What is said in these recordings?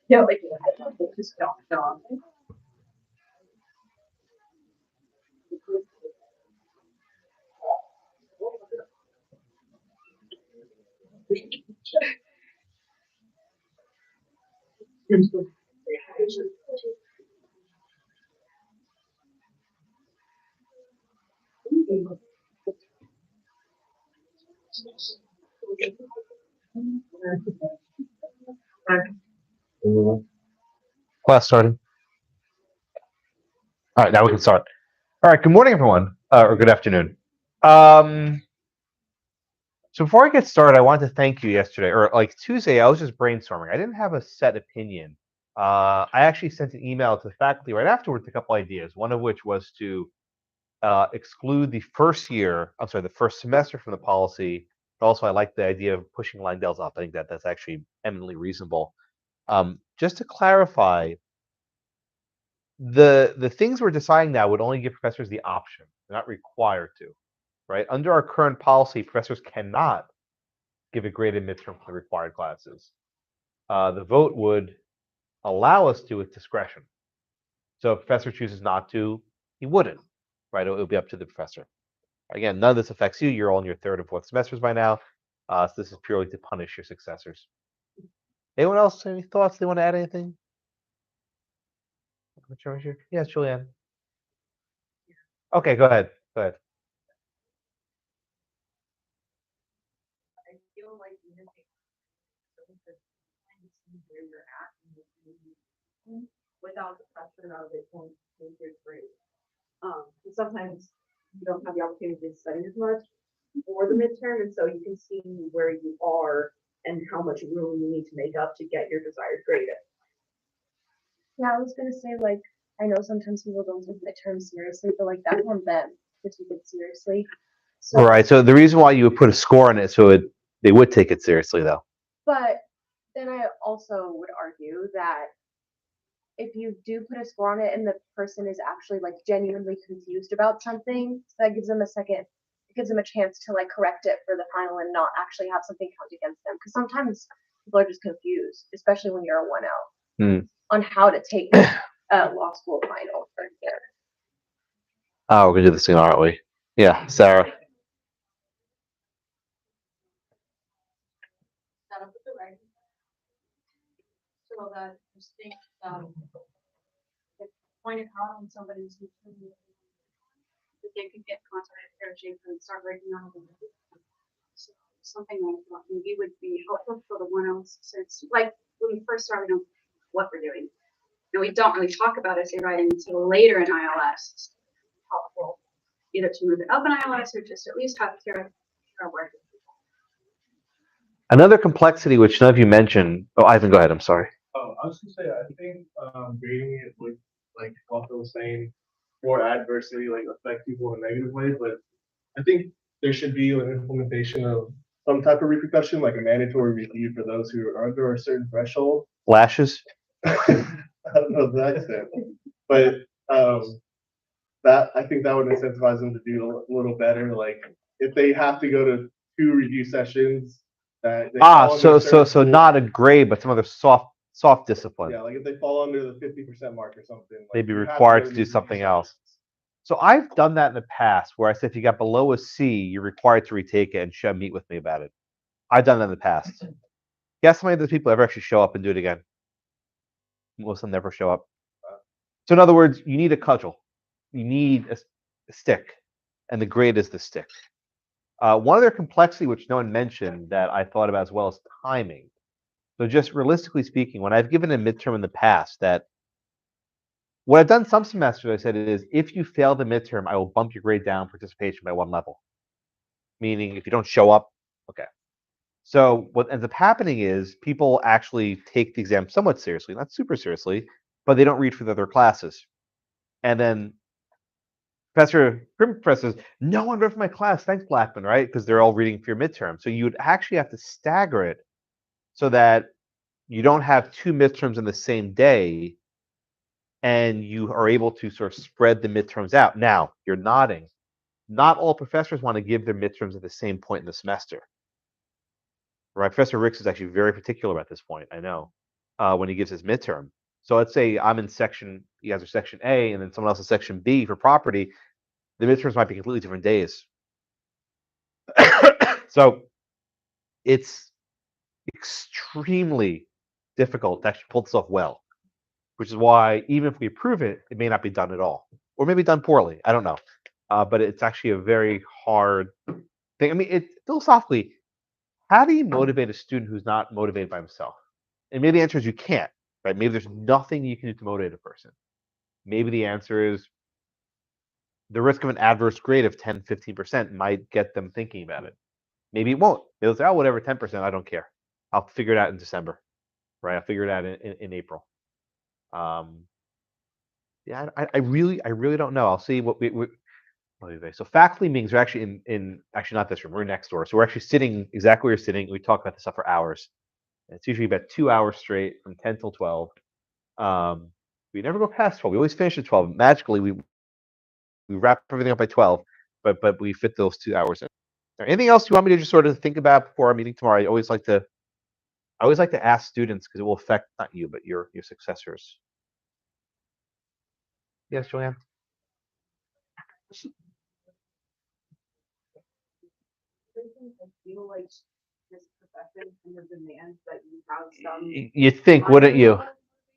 Yeah, like just don't. Class starting. All right, now we can start. All right, good morning, everyone, or good afternoon. So before I get started, I wanted to thank you yesterday, or like Tuesday, I was just brainstorming. I didn't have a set opinion. I actually sent an email to the faculty right afterwards with a couple ideas, one of which was to exclude the first semester from the policy. But also, I like the idea of pushing Langdale's up. I think that's actually eminently reasonable. Just to clarify, the things we're deciding now would only give professors the option. They're not required to, right? Under our current policy, professors cannot give a graded midterm for the required classes. The vote would allow us to with discretion. So if a professor chooses not to, he wouldn't, right? It would be up to the professor. Again, none of this affects you. You're all in your third and fourth semesters by now. So this is purely to punish your successors. Anyone else have any thoughts? They want to add anything? Yes, Julianne. Okay, go ahead. Go ahead. I feel like you know, where you're at without the pressure of it going to your grade. Sometimes you don't have the opportunity to study as much for the midterm, and so you can see where you are and how much room you need to make up to get your desired grade. Yeah, I was gonna say, like, I know sometimes people don't take midterms seriously, but like that's on them to take it seriously. So, Right. So the reason why you would put a score on it, so they would take it seriously, though. but then I also would argue that if you do put a score on it and the person is actually like genuinely confused about something, that gives them it gives them a chance to like correct it for the final and not actually have something count against them. Because sometimes people are just confused, especially when you're a 1L, on how to take law school final for here. Oh, we're gonna do this thing, aren't we? Yeah, Sarah. Set up with the right, so that distinct pointed out when somebody's that they could get contact coaching and start breaking down the so something like that maybe would be helpful for the one else, since like when we first started on what we're doing, and we don't really talk about essay writing until later in ILS. It's helpful either to move it up in ILS or just at least have Kara work. Another complexity which none of you mentioned. Oh, Ivan, go ahead. I'm sorry. I was gonna say, I think grading it would, like Walter was saying, more adversely like affect people in a negative way. But I think there should be an implementation of some type of repercussion, like a mandatory review for those who are under a certain threshold. Lashes. I don't know to that extent, but that I think that would incentivize them to do a little better. Like if they have to go to 2 review sessions. So not a grade, but some other soft discipline. Yeah, like if they fall under the 50% mark or something, like they'd be required to do something else. So I've done that in the past, where I said if you got below a C, you're required to retake it and meet with me about it. I've done that in the past. Guess how many of those people ever actually show up and do it again? Most of them never show up. So in other words, you need a cudgel. You need a stick, and the grade is the stick. One other complexity which no one mentioned that I thought about as well is timing. So just realistically speaking, when I've given a midterm in the past, that what I've done some semesters, I said is if you fail the midterm, I will bump your grade down participation by 1 level. Meaning if you don't show up, okay. So what ends up happening is people actually take the exam somewhat seriously, not super seriously, but they don't read for the other classes. And then Professor says, no one read for my class. Thanks, Blackman, right? Because they're all reading for your midterm. So you would actually have to stagger it so that you don't have 2 midterms in the same day and you are able to sort of spread the midterms out. Now, you're nodding. Not all professors want to give their midterms at the same point in the semester. Right? Professor Ricks is actually very particular at this point, I know, when he gives his midterm. So let's say I'm in section, you guys are section A, and then someone else is section B for property. The midterms might be completely different days. So it's extremely difficult to actually pull this off well, which is why even if we approve it, it may not be done at all, or maybe done poorly. I don't know. But it's actually a very hard thing. I mean, philosophically, how do you motivate a student who's not motivated by himself? And maybe the answer is you can't, right? Maybe there's nothing you can do to motivate a person. Maybe the answer is the risk of an adverse grade of 10, 15% might get them thinking about it. Maybe it won't. They'll say, oh, whatever, 10%, I don't care. I'll figure it out in December, right? I'll figure it out in April. Yeah, I really don't know. I'll see what so faculty meetings are actually in actually not this room. We're next door. So we're actually sitting exactly where you're sitting. We talk about this stuff for hours. And it's usually about 2 hours straight from 10 till 12. We never go past 12. We always finish at 12. Magically, we wrap everything up by 12, but we fit those 2 hours in. Anything else you want me to just sort of think about before our meeting tomorrow? I always like to ask students because it will affect not you, but your successors. Yes, Joanne? I feel like this profession and the demands that you have some. You think, wouldn't you?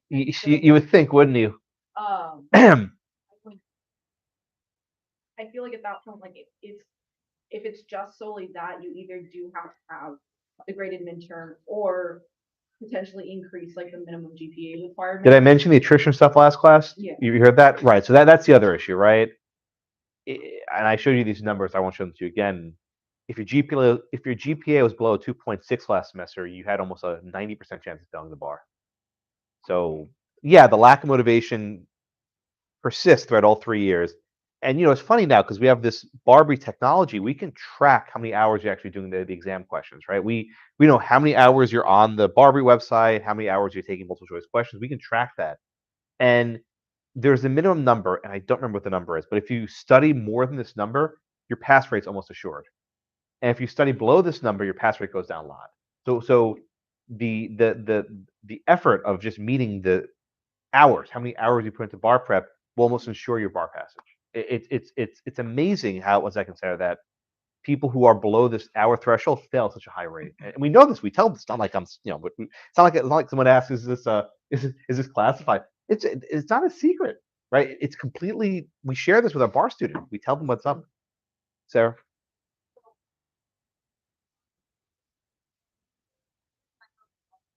You would think, wouldn't you? I feel like at that point, like if it's just solely that, you either do have to have the graded midterm or potentially increase like the minimum GPA requirement. Did I mention the attrition stuff last class? Yeah. You heard that? Right. So that's the other issue, right? And I showed you these numbers. I won't show them to you again. If your GPA was below 2.6 last semester, you had almost a 90% chance of failing the bar. So yeah, the lack of motivation persists throughout all 3 years. And it's funny now because we have this Barbie technology. We can track how many hours you're actually doing the exam questions, right? We know how many hours you're on the Barbie website, how many hours you're taking multiple choice questions. We can track that. And there's a minimum number, and I don't remember what the number is, but if you study more than this number, your pass rate's almost assured. And if you study below this number, your pass rate goes down a lot. So the effort of just meeting the hours, how many hours you put into bar prep, will almost ensure your bar passage. It's amazing how, once I consider that, people who are below this hour threshold fail at such a high rate. And we know this. We tell them. It's not like but it's not like someone asks, is this classified? It's not a secret, right? It's completely. We share this with our bar students. We tell them what's up. Sarah.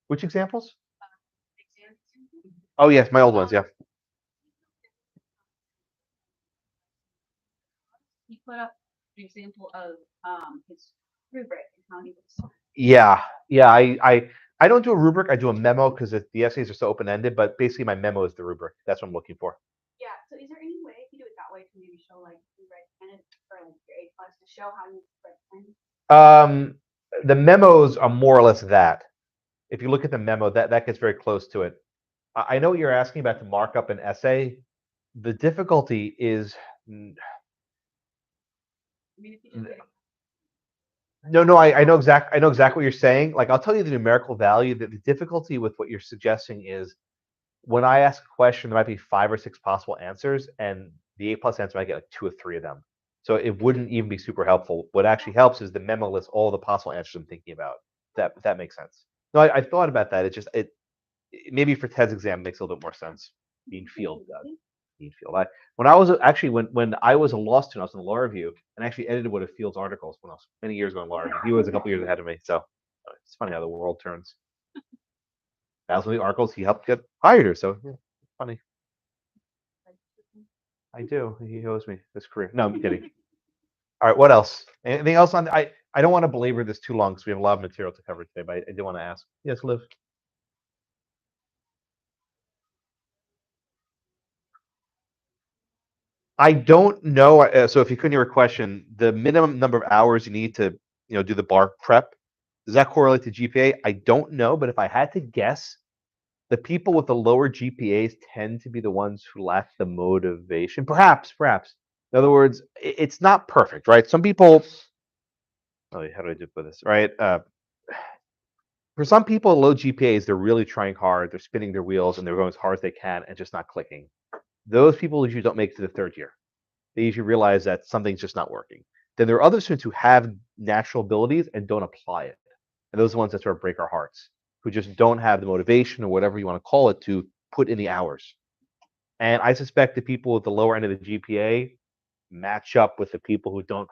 Which examples? Oh yes, my old ones. Yeah. He put up an example of his rubric and how he was. Yeah. I don't do a rubric. I do a memo because the essays are so open ended. But basically, my memo is the rubric. That's what I'm looking for. Yeah. So is there any way if you do it that way to maybe show like you read 10 or like your A+ to show how you read 10? The memos are more or less that. If you look at the memo, that gets very close to it. I know what you're asking about to mark up an essay. The difficulty is I mean, if you just no. I know exactly what you're saying. Like I'll tell you the numerical value. That the difficulty with what you're suggesting is when I ask a question, there might be 5 or 6 possible answers, and the A+ answer might get like 2 or 3 of them. So it wouldn't even be super helpful. What actually helps is the memo lists all the possible answers I'm thinking about. That makes sense. No, I thought about that. It maybe for Ted's exam it makes a little bit more sense. Being field does. need field. When I was actually when I was a law student, I was in the law review and actually edited one of Field's articles when I was many years ago in law review. He was a couple years ahead of me, so it's funny how the world turns. That was one of the articles he helped get hired her, so yeah, funny. I do. He owes me his career. No, I'm kidding. All right, what else? Anything else on? I don't want to belabor this too long because we have a lot of material to cover today, but I do want to ask. Yes, Liv. I don't know. So if you couldn't hear a question, the minimum number of hours you need to, do the bar prep, does that correlate to GPA? I don't know, but if I had to guess, the people with the lower GPAs tend to be the ones who lack the motivation. Perhaps. In other words, it's not perfect, right? Some people. Oh, how do I do put this? Right. For some people, low GPAs, they're really trying hard. They're spinning their wheels and they're going as hard as they can and just not clicking. Those people usually don't make it to the third year. They usually realize that something's just not working. Then there are other students who have natural abilities and don't apply it. And those are the ones that sort of break our hearts, who just don't have the motivation or whatever you want to call it to put in the hours. And I suspect the people with the lower end of the GPA match up with the people who don't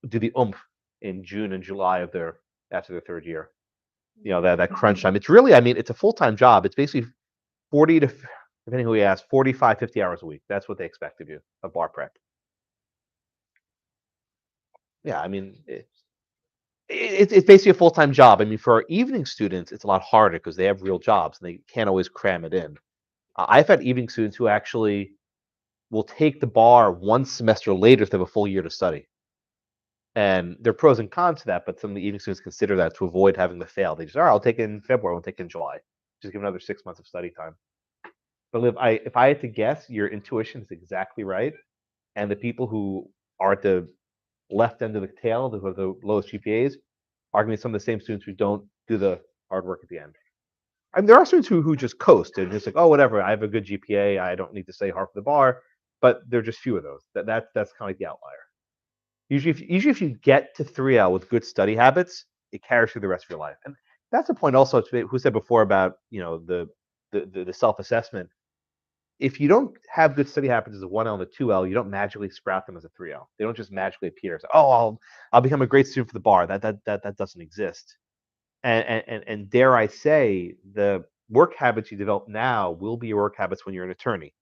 do the oomph in June and July of after their third year. That crunch time. It's really, it's a full-time job. It's basically 40 to, depending who you ask, 45, 50 hours a week. That's what they expect of you, a bar prep. Yeah, it's basically a full-time job. For our evening students, it's a lot harder because they have real jobs and they can't always cram it in. I've had evening students who actually will take the bar one semester later if they have a full year to study. And there are pros and cons to that, but some of the evening students consider that to avoid having to fail. They just, all right, I'll take it in February, I'll take it in July. Just give another 6 months of study time. But Liv, if I had to guess, your intuition is exactly right. And the people who are at the left end of the tail, who have the lowest GPAs, are going to be some of the same students who don't do the hard work at the end. There are students who just coast and just like, oh, whatever, I have a good GPA, I don't need to stay hard for the bar. But there are just few of those. That's kind of like the outlier. Usually, if you get to 3L with good study habits, it carries through the rest of your life. And that's a point also to who said before about the self-assessment. If you don't have good study habits as a 1L and a 2L, you don't magically sprout them as a 3L. They don't just magically appear. So, oh, I'll become a great student for the bar. That doesn't exist. And dare I say, the work habits you develop now will be your work habits when you're an attorney.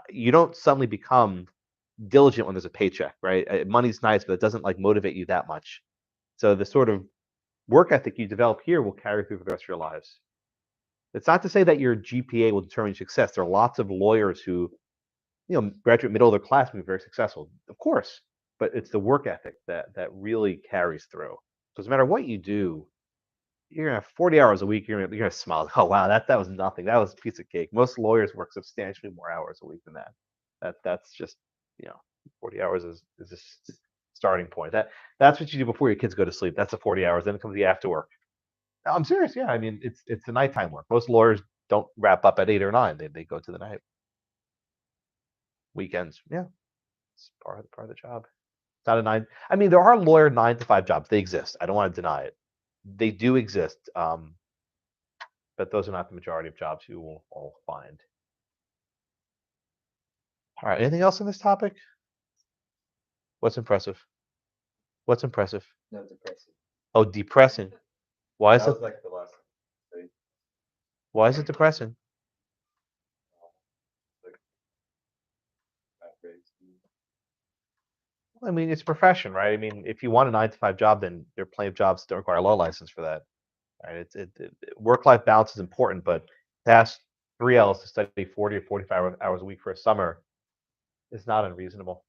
You don't suddenly become diligent when there's a paycheck, right? Money's nice, but it doesn't motivate you that much. So the sort of work ethic you develop here will carry through for the rest of your lives. It's not to say that your GPA will determine success. There are lots of lawyers who, graduate middle of their class and be very successful, of course, but it's the work ethic that really carries through. So no matter what you do, you're gonna have 40 hours a week. You're gonna smile. Oh wow, that was nothing. That was a piece of cake. Most lawyers work substantially more hours a week than that. That's just 40 hours is just starting point. That's what you do before your kids go to sleep. That's the 40 hours. Then it comes the after work. No, I'm serious. Yeah, it's the nighttime work. Most lawyers don't wrap up at 8 or 9. They go to the night. Weekends. Yeah, it's part of the job. It's not a 9. There are lawyer 9 to 5 jobs. They exist. I don't want to deny it. They do exist. But those are not the majority of jobs you will all find. All right. Anything else on this topic? What's impressive? What's impressive? No, depressing. Oh, depressing. Why is That it? was like the last thing. Why is it depressing? It's a profession, right? If you want a 9 to 5 job, then there are plenty of jobs that require a law license for that. Right? Work-life balance is important, but to ask 3Ls to study 40 or 45 hours a week for a summer is not unreasonable.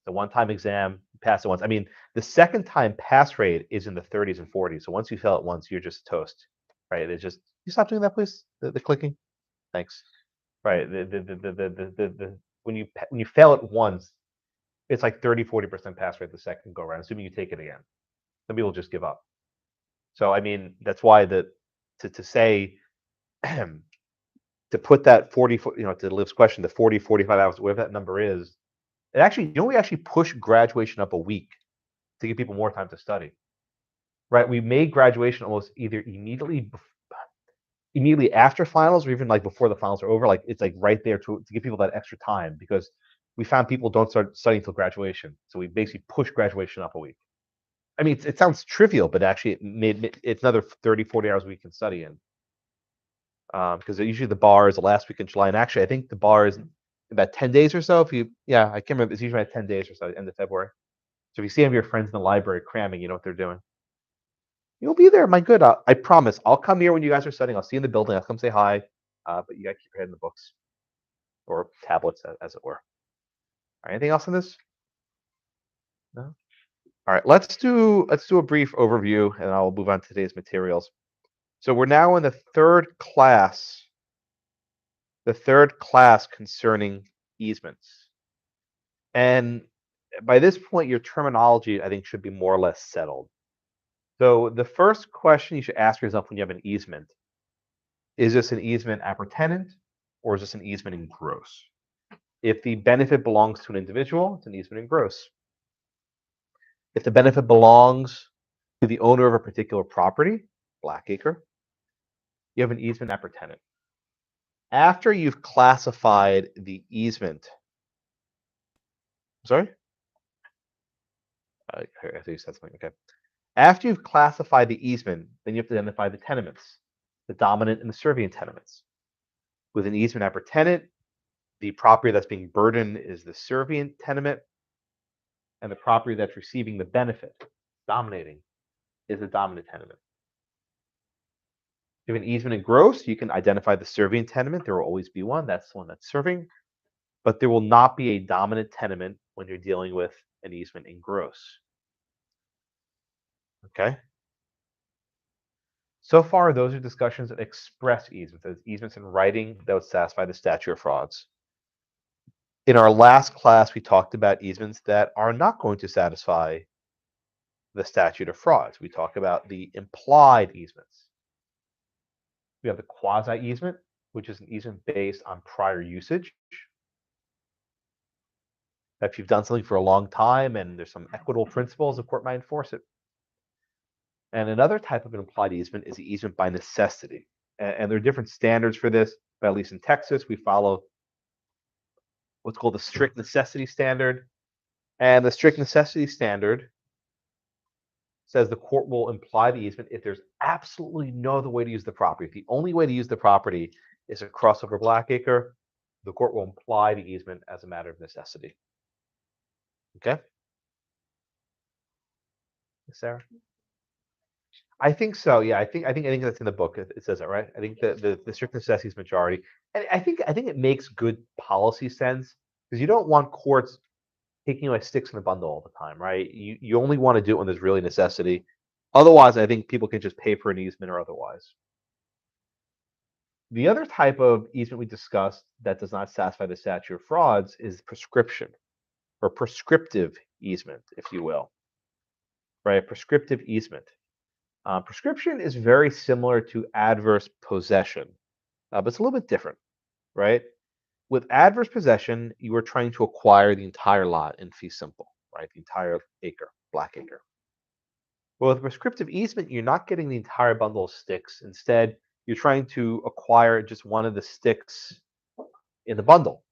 The one-time exam, you pass it once. The second time pass rate is in the 30s and 40s. So once you fail it once, you're just toast, right? It's just, you stop doing that, please. The clicking, thanks. Right. When you fail it once, it's like 30-40% pass rate the second go around, assuming you take it again. Some people just give up. So that's why to say to put that 40, to Liv's question, the 40, 45 hours, whatever that number is, we actually push graduation up a week to give people more time to study. Right? We made graduation almost either immediately immediately after finals or even like before the finals are over, like it's like right there to give people that extra time because we found people don't start studying until graduation. So we basically push graduation up a week. I mean, it sounds trivial, but actually it's another 30, 40 hours we can study in. Because usually the bar is the last week in July. And actually, I think the bar is about 10 days or so. I can't remember. It's usually about 10 days or so, end of February. So if you see any of your friends in the library cramming, you know what they're doing. You'll be there. My good. I promise. I'll come here when you guys are studying. I'll see you in the building. I'll come say hi. But you got to keep your head in the books or tablets, as it were. All right, anything else on this? No. All right. Let's do a brief overview, and I'll move on to today's materials. So we're now in the third class concerning easements. And by this point, your terminology, I think, should be more or less settled. So the first question you should ask yourself when you have an easement, is this an easement appertenant or is this an easement in gross? If the benefit belongs to an individual, it's an easement in gross. If the benefit belongs to the owner of a particular property, Blackacre, you have an easement appertenant. After you've classified the easement, sorry? I thought you said something, okay. After you've classified the easement, then you have to identify the tenements, the dominant and the servient tenements. With an easement appertenant, the property that's being burdened is the servient tenement, and the property that's receiving the benefit, dominating, is the dominant tenement. If you have an easement in gross, you can identify the servient tenement. There will always be one. That's the one that's serving. But there will not be a dominant tenement when you're dealing with an easement in gross. Okay? So far, those are discussions that express easements. Those easements in writing that would satisfy the statute of frauds. In our last class, we talked about easements that are not going to satisfy the statute of frauds. We talk about the implied easements. We have the quasi easement, which is an easement based on prior usage. If you've done something for a long time and there's some equitable principles, the court might enforce it. And another type of an implied easement is the easement by necessity. And there are different standards for this, but at least in Texas, we follow what's called the strict necessity standard. And the strict necessity standard says the court will imply the easement if there's absolutely no other way to use the property. If the only way to use the property is to cross over Blackacre, the court will imply the easement as a matter of necessity. Okay? Sarah? I think so. Yeah, I think that's in the book. It says that, right? I think the strict necessity is majority, and I think it makes good policy sense because you don't want courts taking like sticks in a bundle all the time, right? You only want to do it when there's really necessity. Otherwise, I think people can just pay for an easement or otherwise. The other type of easement we discussed that does not satisfy the statute of frauds is prescription or prescriptive easement, if you will, right? Prescriptive easement. Prescription is very similar to adverse possession, but it's a little bit different, right? With adverse possession, you are trying to acquire the entire lot in fee simple, right? The entire acre, Blackacre. Well, with prescriptive easement, you're not getting the entire bundle of sticks. Instead, you're trying to acquire just one of the sticks in the bundle.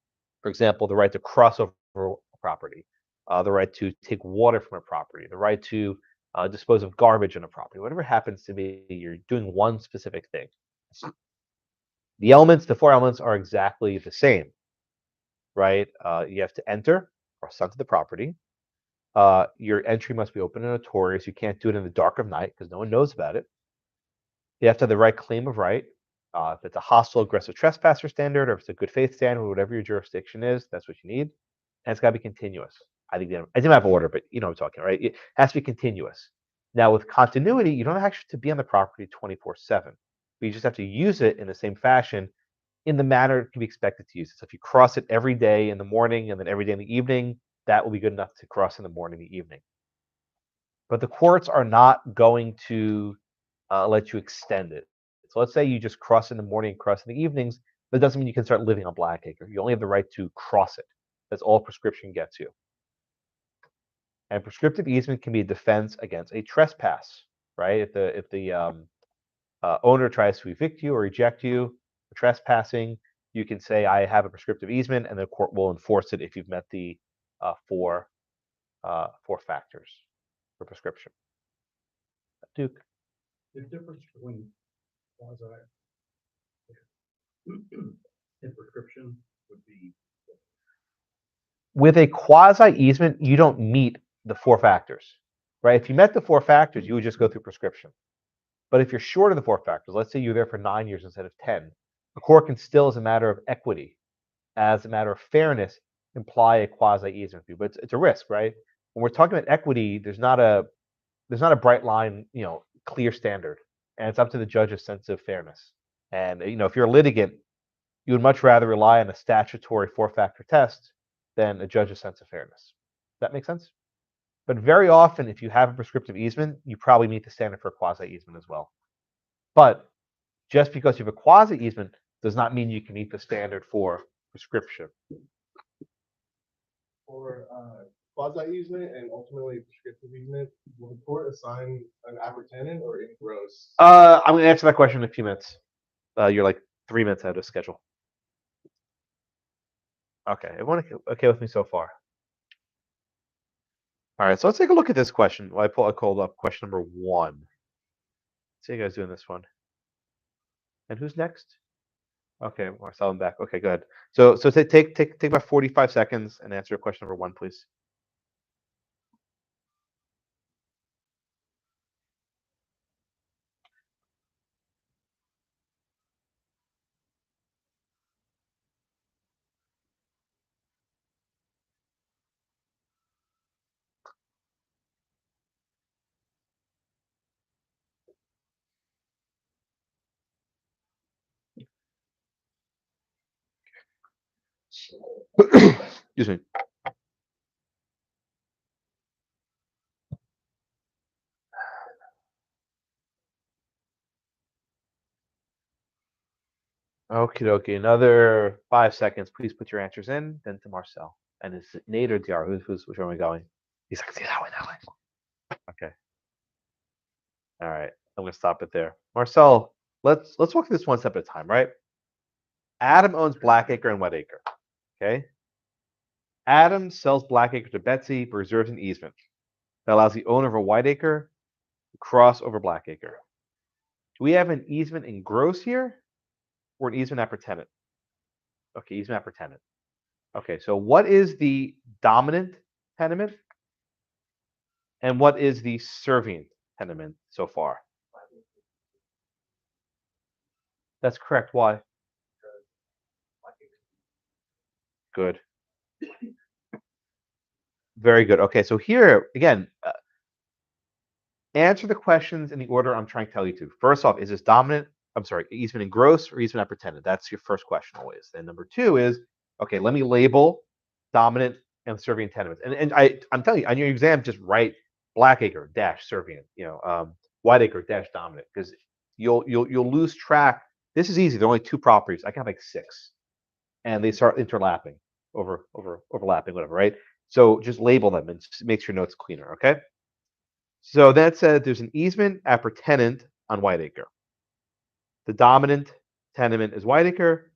For example, the right to cross over a property, the right to take water from a property, the right to dispose of garbage in a property. Whatever it happens to be, you're doing one specific thing. The 4 elements are exactly the same, right? You have to enter, cross onto the property. Your entry must be open and notorious. You can't do it in the dark of night because no one knows about it. You have to have the right claim of right. If it's a hostile, aggressive trespasser standard, or if it's a good faith standard, whatever your jurisdiction is, that's what you need. And it's got to be continuous. I didn't have order, but you know what I'm talking, right? It has to be continuous. Now, with continuity, you don't actually have to be on the property 24/7. But you just have to use it in the same fashion, in the manner it can be expected to use it. So if you cross it every day in the morning and then every day in the evening, that will be good enough to cross in the morning and the evening. But the courts are not going to let you extend it. So let's say you just cross in the morning, cross in the evenings. That doesn't mean you can start living on Blackacre. You only have the right to cross it. That's all prescription gets you. And prescriptive easement can be a defense against a trespass, right? If the owner tries to evict you or eject you for trespassing, you can say, I have a prescriptive easement, and the court will enforce it if you've met the four factors for prescription. Duke. The difference between quasi and prescription would be. With a quasi easement, you don't meet the four factors, right? If you met the four factors, you would just go through prescription. But if you're short of the four factors, let's say you're there for 9 years instead of 10, the court can still, as a matter of equity, as a matter of fairness, imply a quasi easement fee. But it's a risk, right? When we're talking about equity, there's not a bright line, clear standard, and it's up to the judge's sense of fairness. And if you're a litigant, you would much rather rely on a statutory four-factor test than a judge's sense of fairness. Does that make sense? But very often, if you have a prescriptive easement, you probably meet the standard for a quasi easement as well. But just because you have a quasi easement does not mean you can meet the standard for prescription. For quasi easement and ultimately prescriptive easement, will the court assign an appertenant or engross? I'm going to answer that question in a few minutes. You're like 3 minutes out of schedule. Okay, everyone okay with me so far? All right, so let's take a look at this question. I called up question number 1. Let's see you guys doing this one. And who's next? Okay, Marcel, I'm back. Okay, good. So take about 45 seconds and answer question number 1, please. Excuse me. Okie dokie. Another 5 seconds. Please put your answers in. Then to Marcel. And is it Nate or DR? Which one are we going? He's like, see that way. Okay. All right. I'm gonna stop it there. Marcel, let's walk through this one step at a time, right? Adam owns Blackacre and Wetacre. Okay. Adam sells Blackacre to Betsy for reserves an easement that allows the owner of a Whiteacre to cross over Blackacre. Do we have an easement in gross here or an easement appertenant? Okay, easement appertenant. Okay, so what is the dominant tenement? And what is the servient tenement so far? That's correct. Why? Good. Very good. Okay, so here, again, answer the questions in the order I'm trying to tell you to. First off, is this dominant? I'm sorry, easement in gross or easement appertenant? That's your first question always. Then number 2 is, okay, let me label dominant and servient tenements. And I'm telling you, on your exam, just write Blackacre dash servient, Whiteacre dash dominant, because you'll lose track. This is easy. There are only 2 properties. I can have like 6, and they start overlapping, whatever, right? So just label them and just make your notes cleaner, okay? So that said, there's an easement appertenant on Whiteacre. The dominant tenement is Whiteacre.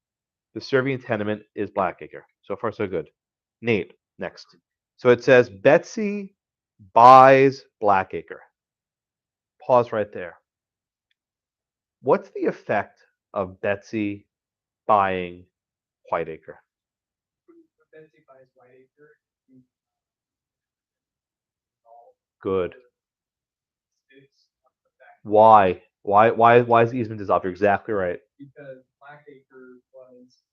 The servient tenement is Blackacre. So far, so good. Nate, next. So it says Betsy buys Blackacre. Pause right there. What's the effect of Betsy buying Whiteacre? Betsy buys Whiteacre. Good. Why? Why is the easement dissolved? You're exactly right. Because Blackacre was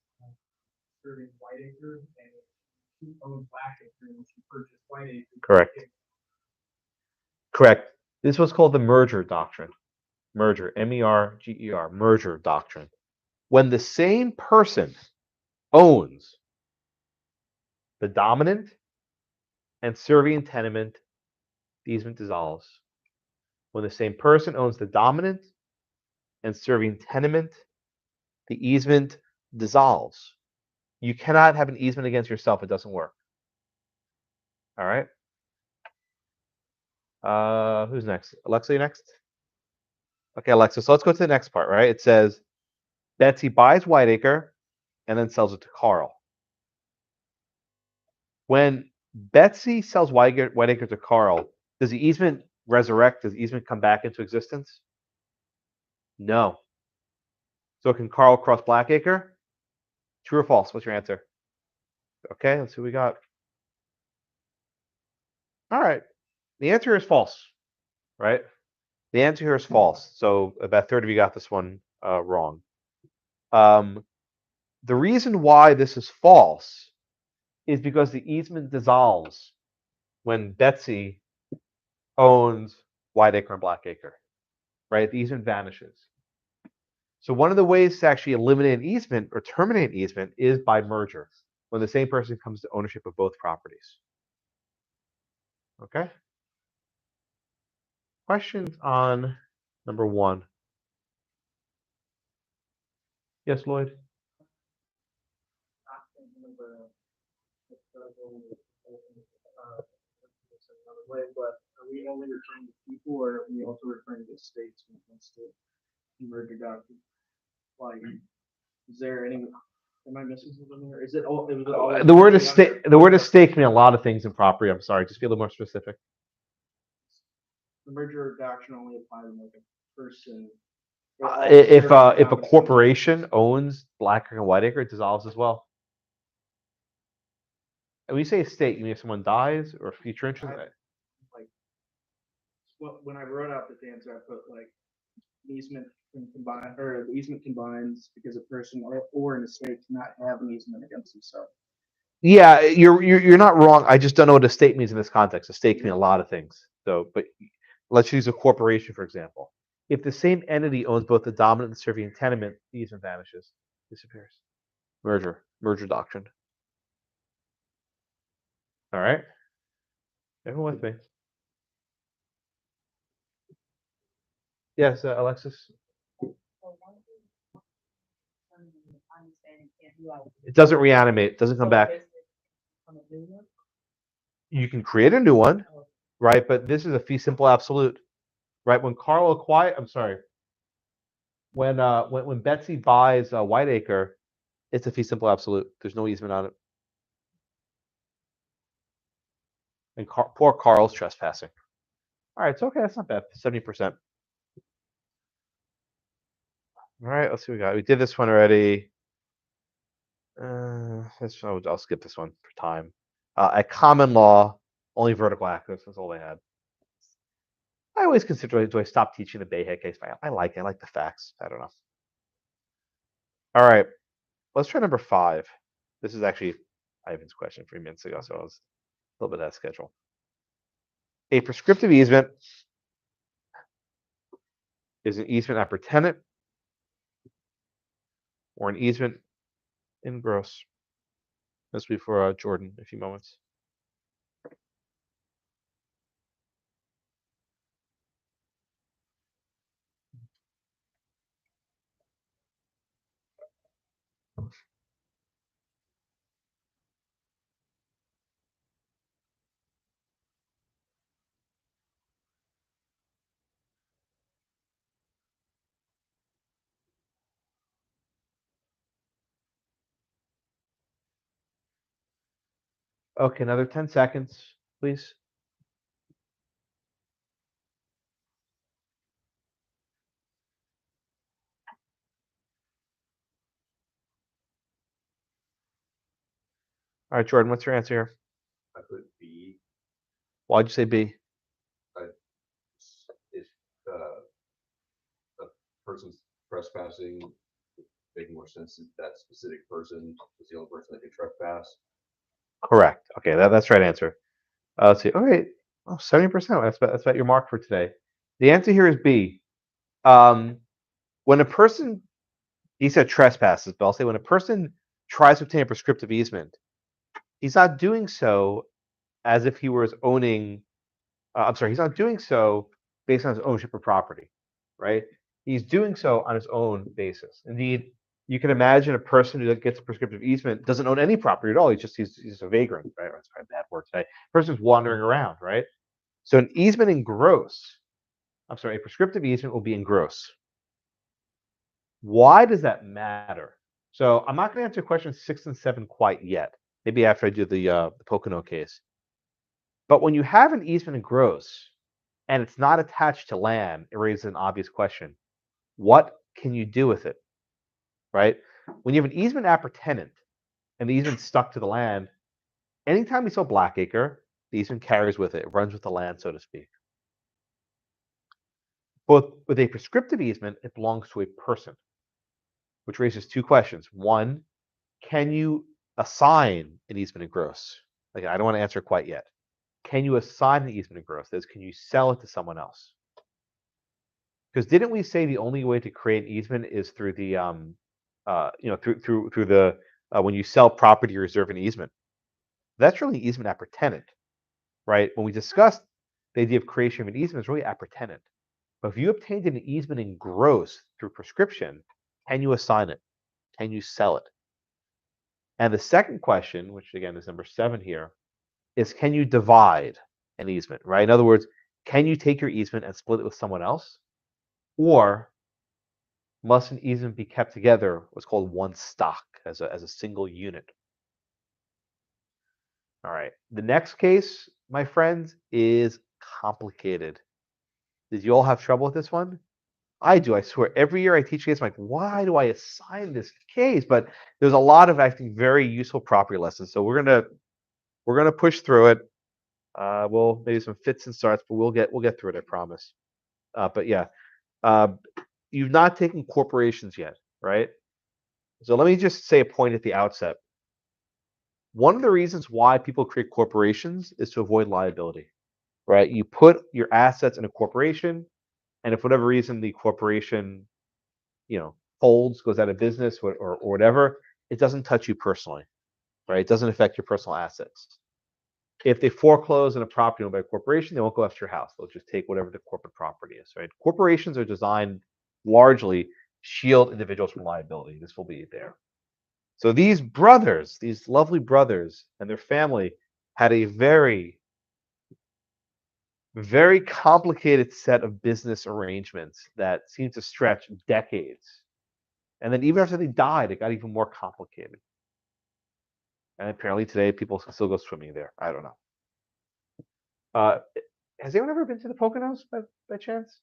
serving Whiteacre, and she owned Blackacre when she purchased Whiteacre. Correct. Correct. This was called the merger doctrine. Merger, M-E-R-G-E-R, merger doctrine. When the same person owns the dominant and servient tenement, the easement dissolves. When the same person owns the dominant and servient tenement, the easement dissolves. You cannot have an easement against yourself. It doesn't work. All right. Who's next? Alexa, you next? Okay, Alexa, so let's go to the next part, right? It says Betsy buys Whiteacre and then sells it to Carl. When Betsy sells Whiteacre to Carl, does the easement resurrect? Does the easement come back into existence? No. So can Carl cross Blackacre? True or false? What's your answer? Okay, let's see what we got. All right. The answer is false, right? The answer here is false. So about a third of you got this one wrong. The reason why this is false is because the easement dissolves when Betsy owns Whiteacre and Blackacre, right? The easement vanishes. So one of the ways to actually eliminate an easement or terminate an easement is by merger, when the same person comes to ownership of both properties. Okay? Questions on number 1? Yes, Lloyd? Not thinking of another way, but are we only referring to people, or are we also referring to states when it comes to merger doctrine? Like, is there any? Am I missing something here? Is it all? The word estate can mean a lot of things in property. I'm sorry. Just be a little more specific. The merger doctrine only applies to like a person. If a corporation owns Blackacre and Whiteacre, it dissolves as well. And when you say estate, you mean if someone dies or future interest? Like, when I wrote out the answer, I put like easement can combine, or the easement combines because a person or an estate cannot have an easement against himself. Yeah, you're not wrong. I just don't know what estate means in this context. Estate can mean a lot of things. So, but let's use a corporation for example. If the same entity owns both the dominant and serving tenement, the easement vanishes, disappears. Merger doctrine. All right, everyone with me? Yes, Alexis. It doesn't reanimate. It doesn't come back. You can create a new one, right? But this is a fee simple absolute, right? When Carl acquired, I'm sorry. When Betsy buys Whiteacre, it's a fee simple absolute. There's no easement on it. And poor Carl's trespassing. All right, it's okay. That's not bad. 70%. All right, let's see what we got. We did this one already. I'll skip this one for time. At common law, only vertical access. That's all they had. I always consider, do I stop teaching the Bayhead case? I like it. I like the facts. I don't know. All right, let's try number 5. This is actually Ivan's question 3 minutes ago, so I was a little bit out of schedule. A prescriptive easement is an easement at per tenant or an easement in gross. This will be for Jordan in a few moments. Okay, another 10 seconds, please. All right, Jordan, what's your answer here? I put B. Why'd you say B? If a person's trespassing, making more sense that that specific person is the only person that can trespass. Correct. Okay, that's the right answer. Let's see. All right. Oh, 70%. That's about your mark for today. The answer here is B. When a person, he said trespasses, but I'll say when a person tries to obtain a prescriptive easement, he's not doing so as if he was owning, he's not doing so based on his ownership of property, right? He's doing so on his own basis. Indeed, you can imagine a person who gets a prescriptive easement doesn't own any property at all. He's a vagrant, right? That's probably a bad word today. Person's wandering around, right? So an easement in gross I'm sorry, a prescriptive easement will be in gross. Why does that matter? So I'm not going to answer questions 6 and 7 quite yet. Maybe after I do the Pocono case. But when you have an easement in gross and it's not attached to land, it raises an obvious question. What can you do with it? Right? When you have an easement appertenant and the easement stuck to the land, anytime we sell Blackacre, the easement carries with it. It runs with the land, so to speak. But with a prescriptive easement, it belongs to a person, which raises two questions. One, can you assign an easement in gross? Like, I don't want to answer quite yet. Can you assign an easement in gross? That is, can you sell it to someone else? Because didn't we say the only way to create an easement is through the through the when you sell property, you reserve an easement. That's really easement appertenant, right? When we discussed the idea of creation of an easement, it's really appertenant. But if you obtained an easement in gross through prescription, can you assign it? Can you sell it? And the second question, which again is number 7 here, is can you divide an easement, right? In other words, can you take your easement and split it with someone else? Or must an easement be kept together, what's called one stock, as a single unit? All right. The next case, my friends, is complicated. Did you all have trouble with this one? I do. I swear. Every year I teach case, I'm like, why do I assign this case? But there's a lot of, I think, very useful property lessons. So we're gonna push through it. We'll maybe some fits and starts, but we'll get through it. I promise. But yeah, you've not taken corporations yet, right? So let me just say a point at the outset. One of the reasons why people create corporations is to avoid liability, right? You put your assets in a corporation, and if for whatever reason the corporation, folds, goes out of business, or whatever, it doesn't touch you personally, right? It doesn't affect your personal assets. If they foreclose on a property owned by a corporation, they won't go after your house. They'll just take whatever the corporate property is, right? Corporations are designed largely shield individuals from liability. This will be there. So these brothers, these lovely brothers and their family had a very, very complicated set of business arrangements that seemed to stretch decades. And then even after they died, it got even more complicated. And apparently today people still go swimming there. I don't know. Has anyone ever been to the Poconos by chance?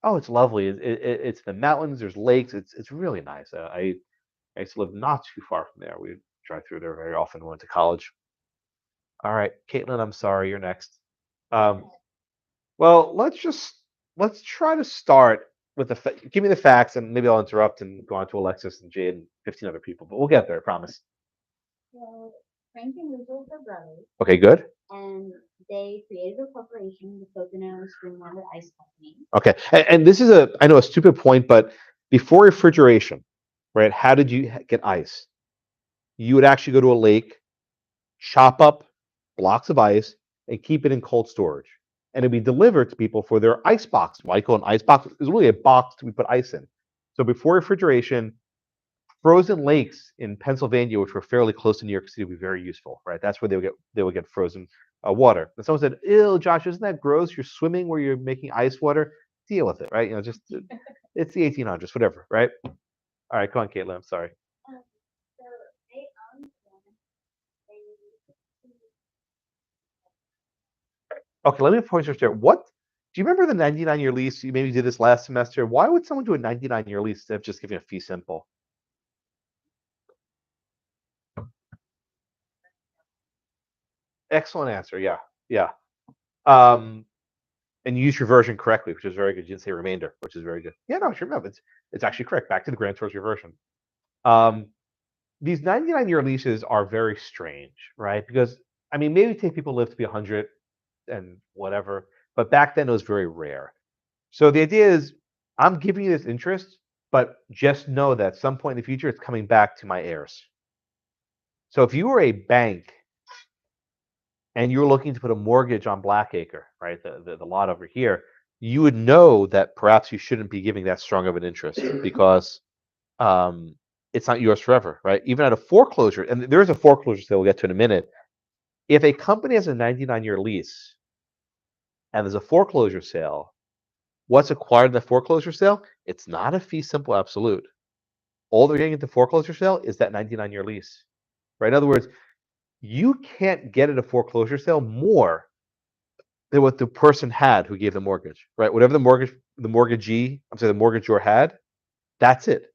Oh, it's lovely. It's the mountains. There's lakes. It's really nice. I used to live not too far from there. We drive through there very often. Went to college. All right, Caitlin, I'm sorry. You're next. Well, let's try to start with give me the facts, and maybe I'll interrupt and go on to Alexis and Jade and 15 other people. But we'll get there. I promise. So Frank and Rachel were brothers, Okay, good. and they created a corporation, the Pocono Springwater Ice Company. Okay, and this is I know a stupid point, but before refrigeration, right? How did you get ice? You would actually go to a lake, chop up blocks of ice, and keep it in cold storage, and it'd be delivered to people for their ice box. Why you call it an ice box? It's really a box to put ice in. So before refrigeration, frozen lakes in Pennsylvania, which were fairly close to New York City, would be very useful, right? That's where they would get frozen water. And someone said, "Ew, Josh, isn't that gross? You're swimming where you're making ice water. Deal with it, right? Just it's the 1800s, whatever, right?" All right, come on, Caitlin. I'm sorry. So they owned them. Okay, let me pause you there. What do you remember the 99-year lease? You maybe did this last semester. Why would someone do a 99-year lease instead of just giving a fee simple? Excellent answer. Yeah. And you used your version correctly, which is very good. You didn't say remainder, which is very good. Yeah, no, sure enough, it's actually correct. Back to the grantor's reversion. These 99-year leases are very strange, right? Because maybe take people live to be 100 and whatever, but back then it was very rare. So the idea is, I'm giving you this interest, but just know that at some point in the future, it's coming back to my heirs. So if you were a bank and you were looking to put a mortgage on Blackacre, right, the lot over here, you would know that perhaps you shouldn't be giving that strong of an interest because it's not yours forever, right? Even at a foreclosure, and there is a foreclosure sale we'll get to in a minute. If a company has a 99-year lease, and there's a foreclosure sale, what's acquired in the foreclosure sale? It's not a fee simple absolute. All they're getting at the foreclosure sale is that 99-year lease, right? In other words, you can't get at a foreclosure sale more than what the person had who gave the mortgage, right? Whatever the mortgagor had, that's it.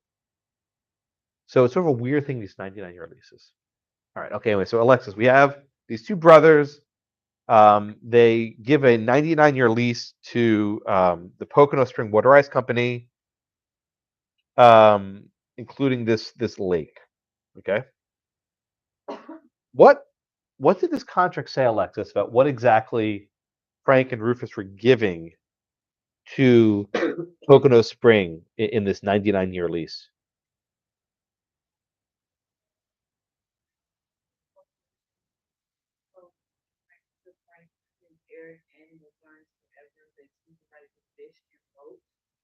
So it's sort of a weird thing, these 99-year leases. All right, okay, anyway, so Alexis, we have these two brothers. They give a 99-year lease to the Pocono Spring Water Ice Company, including this lake. Okay. What did this contract say, Alexis, about what exactly Frank and Rufus were giving to Pocono Spring in this 99-year lease?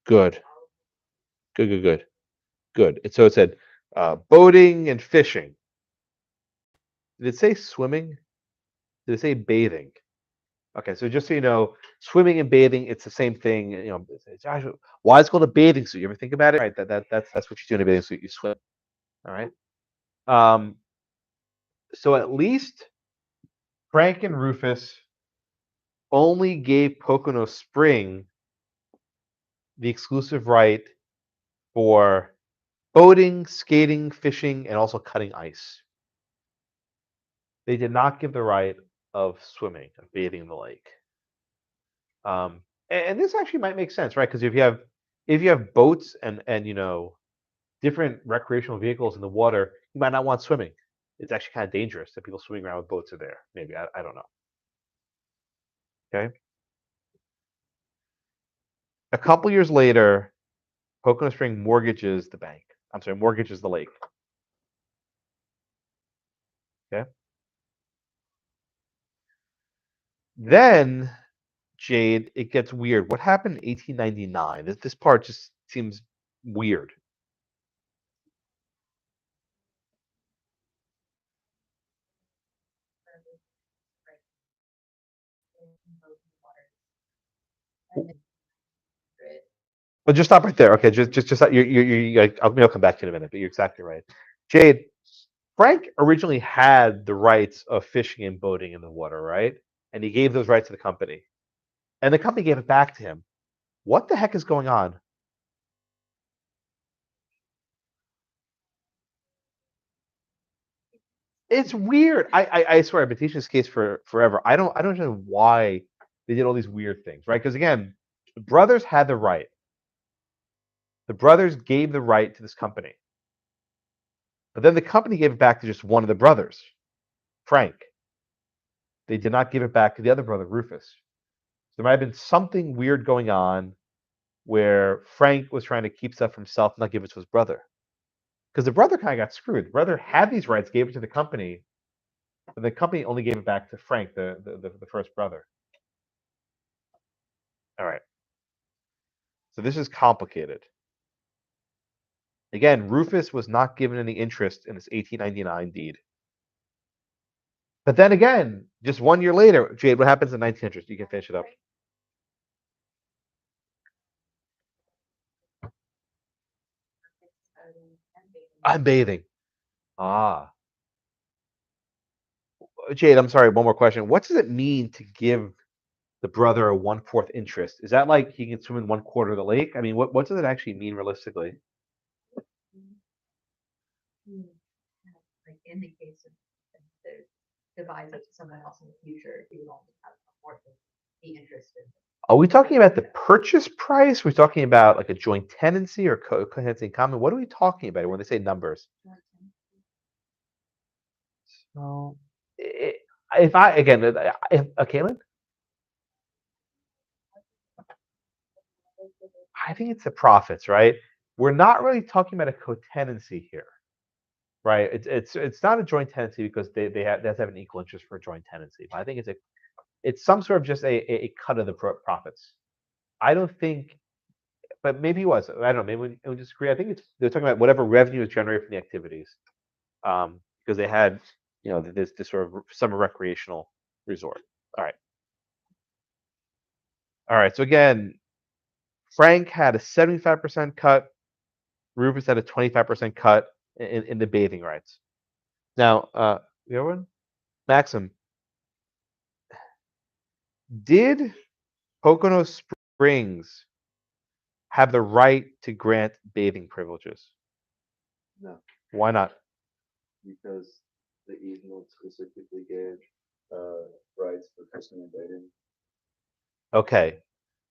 Good. Good. And so it said boating and fishing. Did it say swimming? Did it say bathing? Okay, so just so you know, swimming and bathing, it's the same thing. You know, Josh, why is it called a bathing suit? You ever think about it? Right, that's what you do in a bathing suit. You swim. All right. So at least Frank and Rufus only gave Pocono Spring the exclusive right for boating, skating, fishing, and also cutting ice. They did not give the right of swimming, of bathing in the lake. And this actually might make sense, right? Because if you have boats and different recreational vehicles in the water, you might not want swimming. It's actually kind of dangerous that people swimming around with boats are there. Maybe I don't know. Okay. A couple years later, Pocono Spring mortgages the bank. I'm sorry, mortgages the lake. Okay. Then, Jade, it gets weird. What happened in 1899? This part just seems weird. But just stop right there. Okay, just I'll come back to you in a minute. But you're exactly right, Jade. Frank originally had the rights of fishing and boating in the water, right? And he gave those rights to the company, and the company gave it back to him. What the heck is going on? It's weird. I swear I've been teaching this case for forever. I don't understand why they did all these weird things, right? Because again, the brothers had the right. The brothers gave the right to this company. But then the company gave it back to just one of the brothers, Frank. They did not give it back to the other brother, Rufus. So there might have been something weird going on where Frank was trying to keep stuff for himself, not give it to his brother. Because the brother kind of got screwed. The brother had these rights, gave it to the company, but the company only gave it back to Frank, the first brother. All right. So this is complicated. Again, Rufus was not given any interest in this 1899 deed. But then again, just 1 year later, Jade, what happens in 1900? You can finish it up. I'm bathing. Ah. Jade, I'm sorry, one more question. What does it mean to give the brother a 1/4 interest? Is that like he can swim in 1/4 of the lake? I mean, what does it actually mean realistically? Like in the case of the devise it to someone else in the future, if you don't have more than be interested. Are we talking about the purchase price? We're talking about like a joint tenancy or co-tenancy in common? What are we talking about when they say numbers? So, if I again, Caitlin, I think it's the profits, right? We're not really talking about a co-tenancy here, right? It's not a joint tenancy because they have to have an equal interest for a joint tenancy. But I think it's some sort of just a cut of the profits. I don't think, but maybe it was. I don't know. Maybe we disagree. I think they're talking about whatever revenue is generated from the activities, because they had this sort of summer recreational resort. All right. All right. So again, Frank had a 75% cut. Rufus had a 25% cut in the bathing rights. Now, the other one, Maxim, did Pocono Springs have the right to grant bathing privileges? No, Why not? because the easement specifically gave rights for person invading. Okay.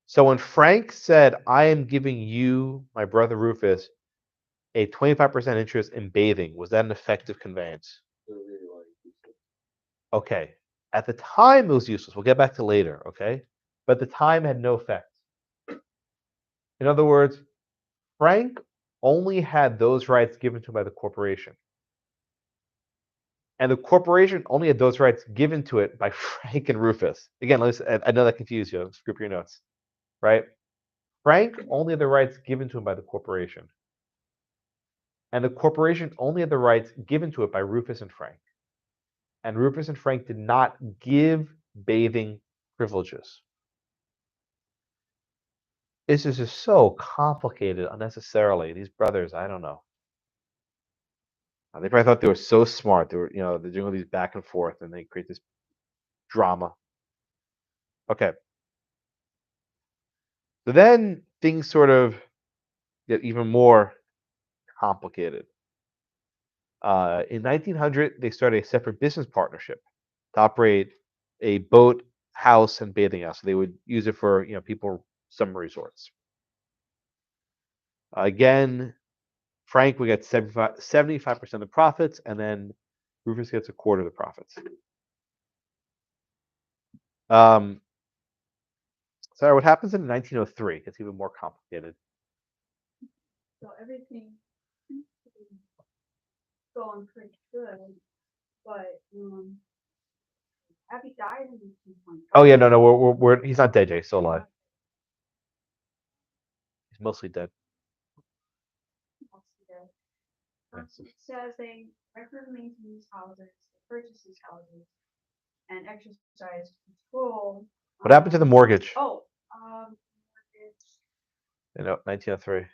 So when Frank said, I am giving you, my brother Rufus, a 25% interest in bathing, was that an effective conveyance? Okay. At the time, it was useless. We'll get back to later, okay? But the time had no effect. In other words, Frank only had those rights given to him by the corporation. And the corporation only had those rights given to it by Frank and Rufus. Again, I know that confused you. Let's group your notes, right? Frank only had the rights given to him by the corporation. And the corporation only had the rights given to it by Rufus and Frank. And Rufus and Frank did not give bathing privileges. This is just so complicated unnecessarily. These brothers, I don't know. They probably thought they were so smart. They were, they're doing all these back and forth, and they create this drama. Okay. So then things sort of get even more complicated. In 1900, they started a separate business partnership to operate a boat house and bathing house. So they would use it for people summer resorts. Again, Frank would get 75% of the profits, and then Rufus gets a quarter of the profits. Sorry, what happens in 1903? It gets even more complicated. So everything seems to be going pretty good, but Abby died in 1820. Oh yeah, no, he's not dead, Jay. He's still alive. He's mostly dead. It says they regularly maintenance houses, purchases houses, and exercise control. What happened to the mortgage? Oh, mortgage. 1903.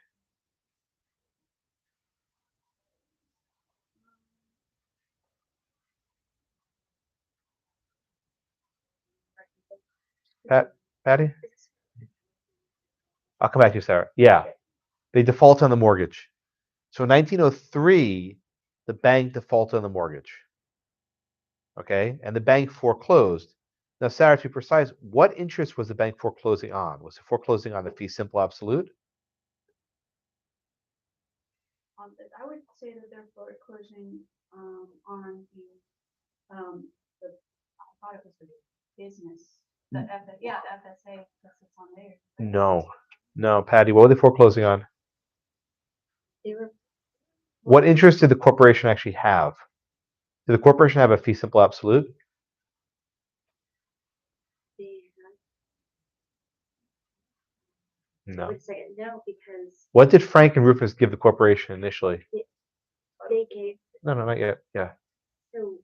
Patty? I'll come back to you, Sarah. Yeah, they default on the mortgage. So in 1903, the bank defaulted on the mortgage. Okay, and the bank foreclosed. Now, Sarah, to be precise, what interest was the bank foreclosing on? Was it foreclosing on the fee simple absolute? I would say that they're foreclosing on the I thought it was the business. The FSA that's on there. No, Patty, what were they foreclosing on? They were What interest did the corporation actually have? Did the corporation have a fee simple absolute? I No. would say no, because What did Frank and Rufus give the corporation initially? they gave, No, not yet. Yeah. so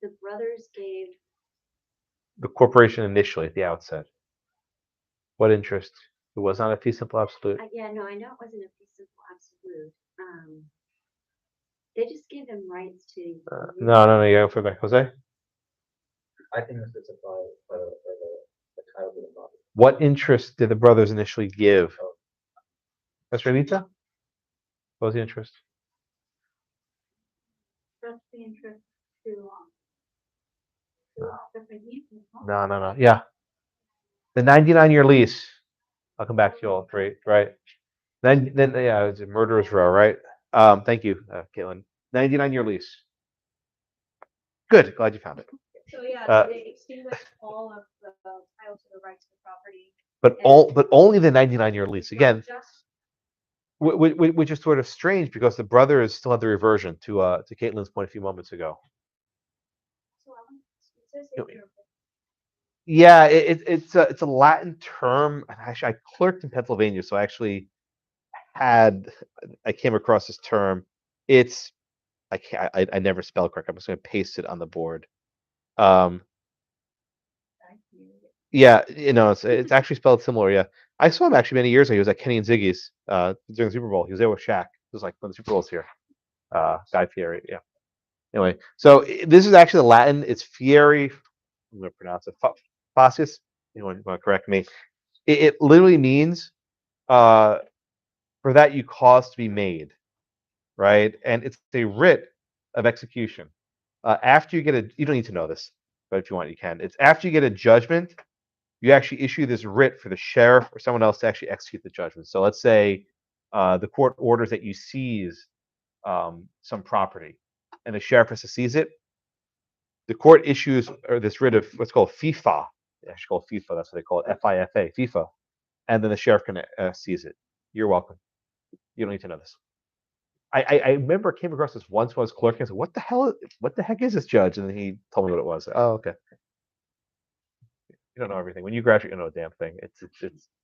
the brothers gave, The corporation initially at the outset. What interest? It was not a fee simple absolute. yeah, no, I know it wasn't a fee simple absolute. They just gave them rights to. No, you gotta go back. Jose? I think this is by the title of the property. What interest did the brothers initially give? That's Renita? What was the interest? That's the interest to different uses. No. Yeah. The 99-year lease. I'll come back to you all three, right? Then yeah, it's a murderer's row, right? Thank you, Caitlin. 99-year lease. Good. Glad you found it. So they extinguished all of the title to the rights of the property. But only the 99-year lease. Again, which is sort of strange because the brothers still have the reversion to Caitlin's point a few moments ago. Yeah, it's a Latin term. Actually, I clerked in Pennsylvania, so I came across this term. I never spell it correct. I'm just going to paste it on the board. Yeah, it's actually spelled similar. Yeah, I saw him actually many years ago. He was at Kenny and Ziggy's during the Super Bowl. He was there with Shaq. It was like when the Super Bowl's here. Guy Fieri. Yeah. Anyway, so this is actually the Latin. It's Fieri. I'm gonna pronounce it. Facius. You want to correct me? It literally means for that you cause to be made, right? And it's a writ of execution. After you get you don't need to know this, but if you want, you can. It's after you get a judgment, you actually issue this writ for the sheriff or someone else to actually execute the judgment. So let's say the court orders that you seize some property, and the sheriff has to seize it. The court issues this writ of what's called FIFA. They actually call it FIFA. That's what they call it. FIFA. FIFA. And then the sheriff can seize it. You're welcome. You don't need to know this. I remember I came across this once when I was clerking. I said, "What the heck is this, judge?" And then he told me what it was. Oh, okay. You don't know everything. When you graduate, you know a damn thing.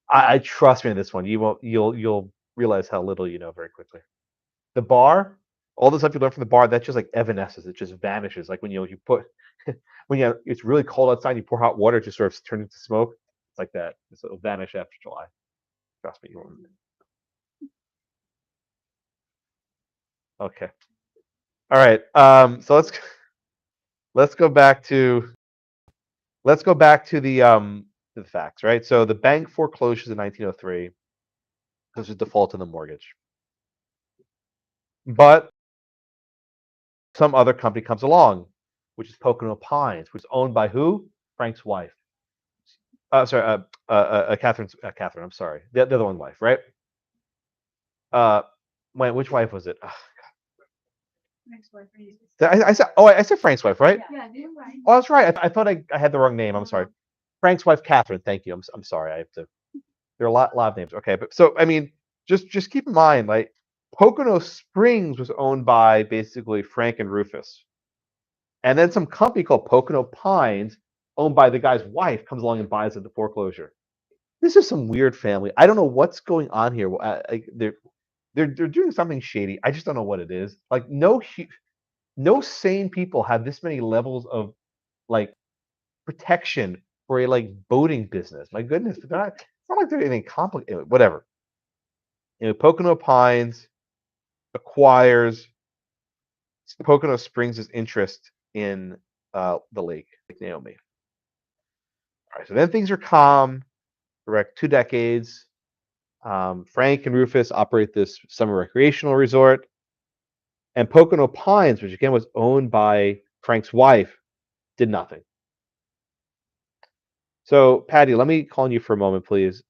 I trust me in this one. You'll realize how little you know very quickly. The bar, all the stuff you learn from the bar, that's just like evanescence. It just vanishes. Like when you put it's really cold outside, you pour hot water, it just sort of turns into smoke. It's like that. It'll vanish after July. Trust me, you won't. Okay. All right. So let's go back to the facts, right? So the bank foreclosures in 1903. There's a default in the mortgage, but some other company comes along, which is Pocono Pines, which is owned by who? Frank's wife. Sorry, Catherine. I'm sorry, the other one wife, right? Which wife was it? I said Frank's wife, right? Yeah, you're right. Oh, that's right. I thought I had the wrong name. I'm sorry. Frank's wife, Catherine. Thank you. I'm sorry. I have to. There are a lot of names. Okay, but so I mean, just keep in mind, like Pocono Springs was owned by basically Frank and Rufus, and then some company called Pocono Pines, owned by the guy's wife, comes along and buys it at the foreclosure. This is some weird family. I don't know what's going on here. They're doing something shady. I just don't know what it is. Like no sane people have this many levels of like protection for a like boating business. My goodness, it's not like they're anything complicated. Whatever. Pocono Pines acquires Pocono Springs' interest in the lake, Lake Naomi. All right, so then things are calm. Correct, 2 decades. Frank and Rufus operate this summer recreational resort. And Pocono Pines, which again was owned by Frank's wife, did nothing. So, Patty, let me call on you for a moment, please.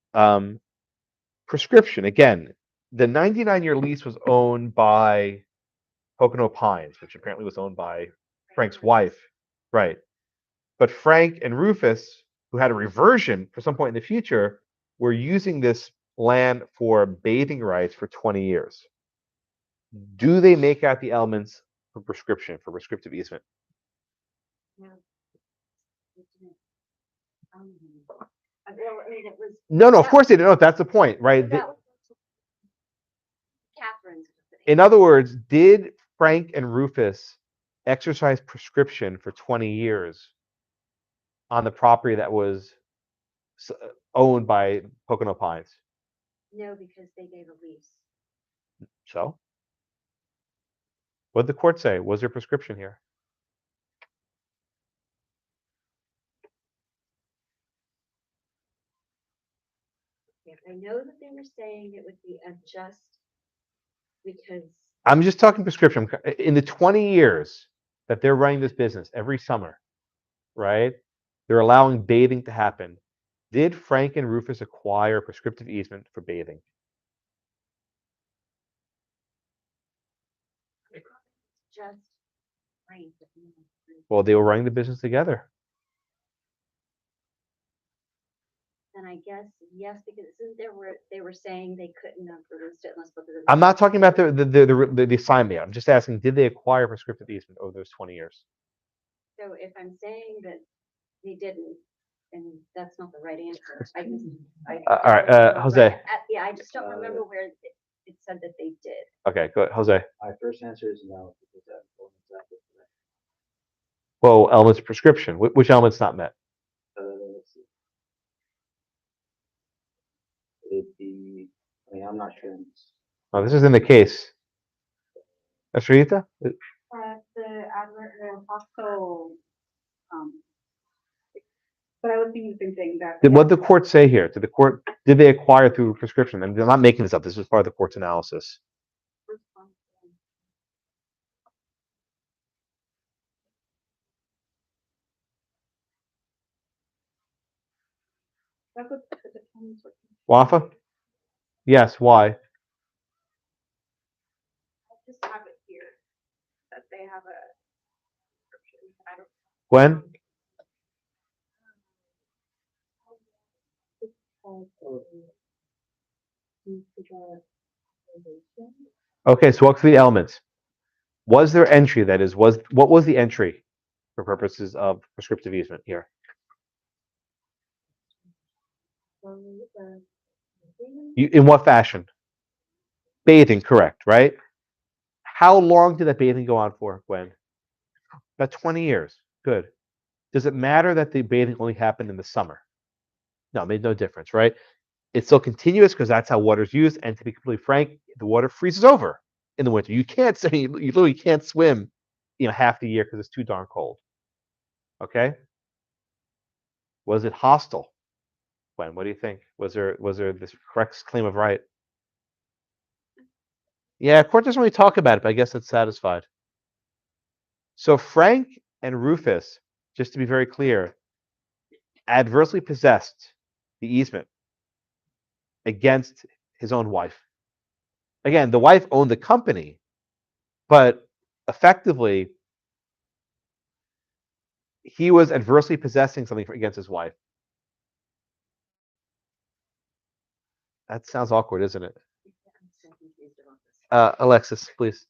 Prescription, again, the 99-year lease was owned by Pocono Pines, which apparently was owned by Frank's wife. Right. But Frank and Rufus, who had a reversion for some point in the future, were using this land for bathing rights for 20 years. Do they make out the elements for prescriptive easement? No, of course they don't. That's the point, right? Catherine's. In other words, did Frank and Rufus exercise prescription for 20 years on the property that was owned by Pocono Pines? No, because they gave a lease. So, what did the court say? Was there prescription here? Yeah, I know that they were saying it would be unjust because I'm just talking prescription. In the 20 years that they're running this business every summer, right? They're allowing bathing to happen. Did Frank and Rufus acquire a prescriptive easement for bathing? just right. Well, they were running the business together. And I guess yes, because they were saying they couldn't have released it unless both of them. I'm not talking about the assignment. I'm just asking, did they acquire prescriptive easement over those 20 years? So if I'm saying that they didn't, and that's not the right answer, I just. All right, Jose. Yeah, I just don't remember where it said that they did. Okay, go ahead, Jose. My first answer is no, because that wasn't exactly correct. Well, elements of prescription. Which element's not met? Let's see. I'm not sure. Oh, this is in the case. Estrellita? The also, but I was thinking the same thing that. What did the court say here? Did they acquire through prescription? And I'm not making this up. This is part of the court's analysis. That's what the defendants were. Wafa? Yes, why? I just have it here, that they have a description. I don't. When? Okay, so walk through the elements. Was there entry, that is, what was the entry for purposes of prescriptive easement here? In what fashion? Bathing, correct, right? How long did that bathing go on for, Gwen? About 20 years. Good. Does it matter that the bathing only happened in the summer? No, it made no difference, right? It's still continuous because that's how water's used. And to be completely frank, the water freezes over in the winter. You can't say you literally can't swim, half the year because it's too darn cold. Okay. Was it hostile? Gwen, what do you think? Was there this correct claim of right? Yeah, court doesn't really talk about it, but I guess it's satisfied. So Frank and Rufus, just to be very clear, adversely possessed the easement against his own wife. Again, the wife owned the company, but effectively, he was adversely possessing something against his wife. That sounds awkward, isn't it? Alexis, please.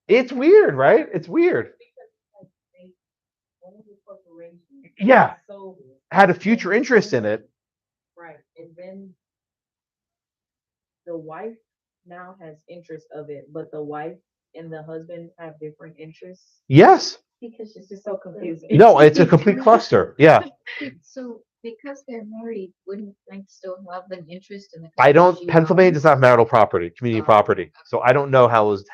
It's weird, right? It's weird. Yeah. Had a future interest in it. Right. And then the wife now has interest of it, but the wife and the husband have different interests. Yes. Because it's just so confusing. No, it's a complete cluster. Yeah. So because they're married, wouldn't Frank still have an interest in the? I don't. she Pennsylvania owns? does not have marital property, community Oh. property. So I don't know how is.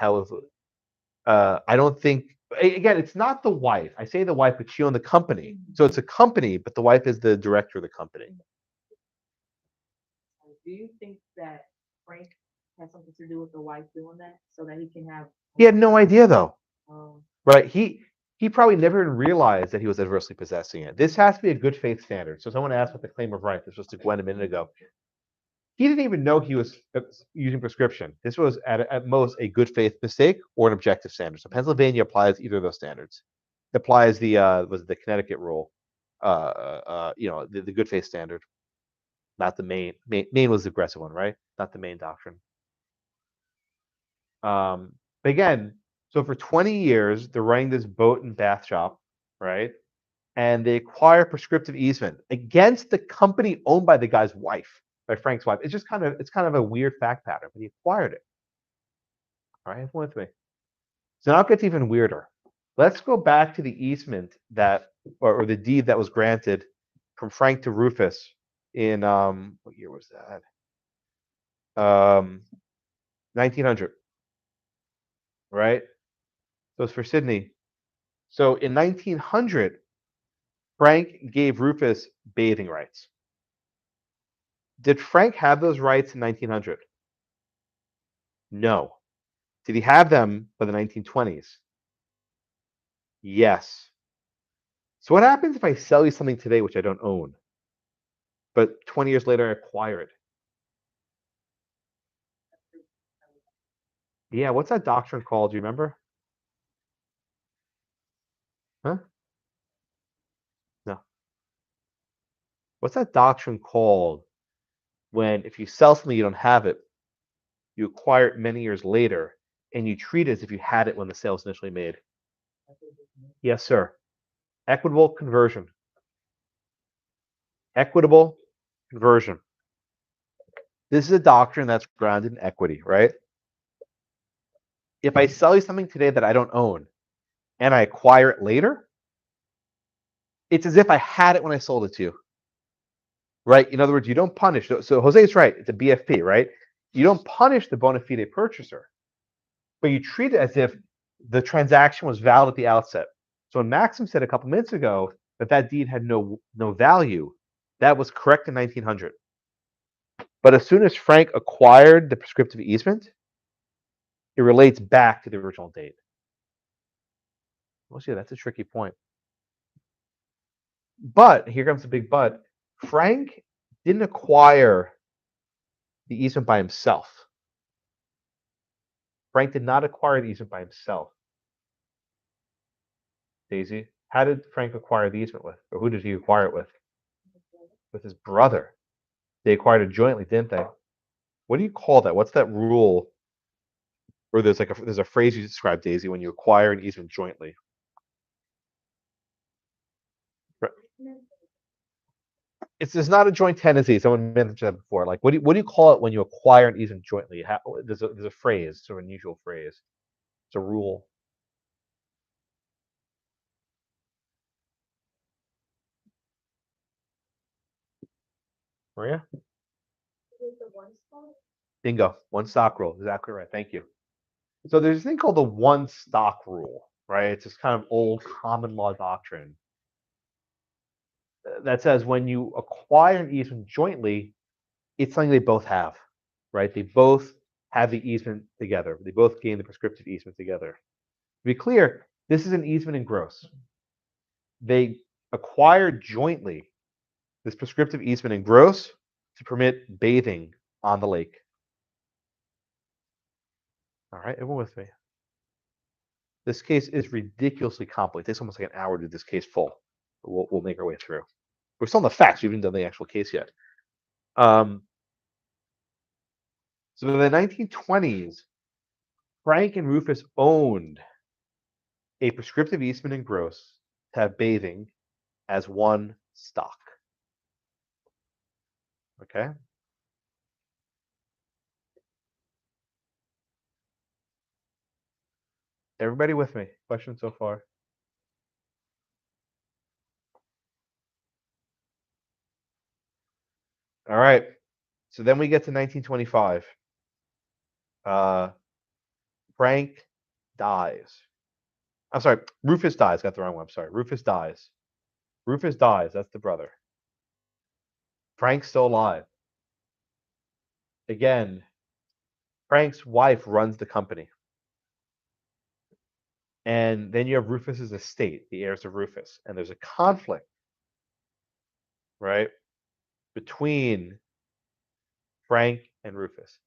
I don't think. Again, it's not the wife. I say the wife, but she owned the company. So it's a company, but the wife is the director of the company. Do you think that Frank has something to do with the wife doing that so that he can have? He had no idea though, Um, right? He probably never even realized that he was adversely possessing it. This has to be a good faith standard. So someone asked what the claim of right. This was to Gwen a minute ago. He didn't even know he was using prescription. This was at most a good faith mistake or an objective standard. So Pennsylvania applies either of those standards. It applies the the Connecticut rule, the good faith standard, not the Maine. Maine was the aggressive one, right? Not the Maine doctrine. But again, so for 20 years they're running this boat and bath shop, right? And they acquire prescriptive easement against the company owned by the guy's wife. By Frank's wife. It's kind of a weird fact pattern, but he acquired it. All right, with me. So now it gets even weirder. Let's go back to the easement or the deed that was granted from Frank to Rufus in what year was that? 1900. Right? So it's for Sydney. So in 1900, Frank gave Rufus bathing rights. Did Frank have those rights in 1900? No. Did he have them by the 1920s? Yes. So what happens if I sell you something today which I don't own, but 20 years later I acquire it? Yeah, what's that doctrine called? Do you remember? Huh? No. What's that doctrine called when if you sell something you don't have it, you acquire it many years later, and you treat it as if you had it when the sale was initially made? Yes, sir. Equitable conversion. Equitable conversion. This is a doctrine that's grounded in equity, right? If I sell you something today that I don't own and I acquire it later, it's as if I had it when I sold it to you. right? In other words, you don't punish. So Jose's right. It's a BFP, right? You don't punish the bona fide purchaser, but you treat it as if the transaction was valid at the outset. So when Maxim said a couple minutes ago that deed had no value, that was correct in 1900. But as soon as Frank acquired the prescriptive easement, it relates back to the original date. Well, see, that's a tricky point. But here comes the big but. Frank didn't acquire the easement by himself. Frank did not acquire the easement by himself. Daisy, how did Frank acquire the easement with? Or who did he acquire it with? With his brother. They acquired it jointly, didn't they? What do you call that? What's that rule? Or there's a phrase you describe, Daisy, when you acquire an easement jointly. It's not a joint tenancy. Someone mentioned that before. Like, what do you call it when you acquire an easement jointly? There's a phrase, sort of unusual phrase. It's a rule. Maria? Bingo. One stock rule. Exactly right. Thank you. So there's a thing called the one stock rule, right? It's this kind of old common law doctrine that says when you acquire an easement jointly, it's something they both have, right? They both have the easement together. They both gain the prescriptive easement together. To be clear, this is an easement in gross. They acquired jointly this prescriptive easement in gross to permit bathing on the lake. All right, everyone with me? This case is ridiculously complex. It takes almost like an hour to do this case full. But we'll make our way through. We're still on the facts. We haven't done the actual case yet. So in the 1920s, Frank and Rufus owned a prescriptive easement in gross to have bathing as one stock. Okay? Everybody with me? Questions so far? All right. So then we get to 1925. Frank dies. I'm sorry, Rufus dies. Got the wrong one. I'm sorry. Rufus dies. Rufus dies. That's the brother. Frank's still alive. Again, Frank's wife runs the company. And then you have Rufus's estate, the heirs of Rufus. And there's a conflict, right, between Frank and Rufus.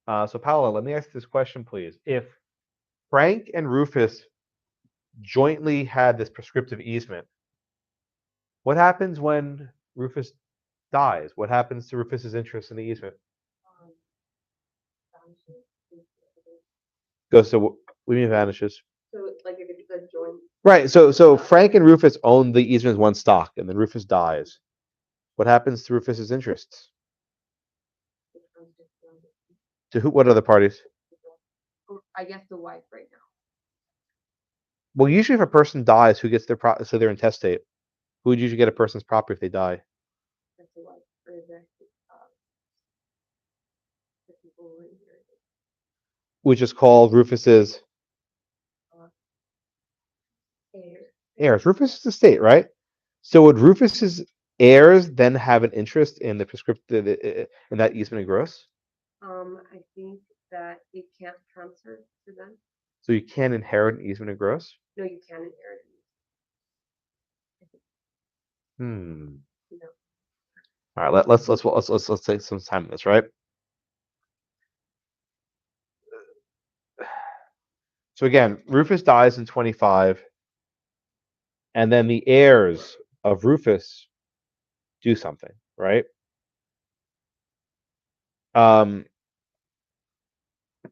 So Paola, let me ask this question, please. If Frank and Rufus jointly had this prescriptive easement, what happens when Rufus dies? What happens to Rufus's interest in the easement? Goes to what do you mean vanishes? So like if it's a joint. Right. So Frank and Rufus own the easement as one stock, and then Rufus dies. What happens to Rufus's interests? To who? What other parties? I guess the wife right now. Well, usually if a person dies, who gets their so they're intestate? Who would usually get a person's property if they die? That's the wife. Or is that, the people who inherit it. Which is called Rufus's heirs. Rufus's estate, right? So would Rufus's heirs then have an interest in the prescriptive in that easement in gross? I think that it can't transfer to them. So you can't inherit an easement in gross? No, you can't inherit it. Hmm. No. All right, let's take some time on this, right? So again, Rufus dies in 25, and then the heirs of Rufus do something, right?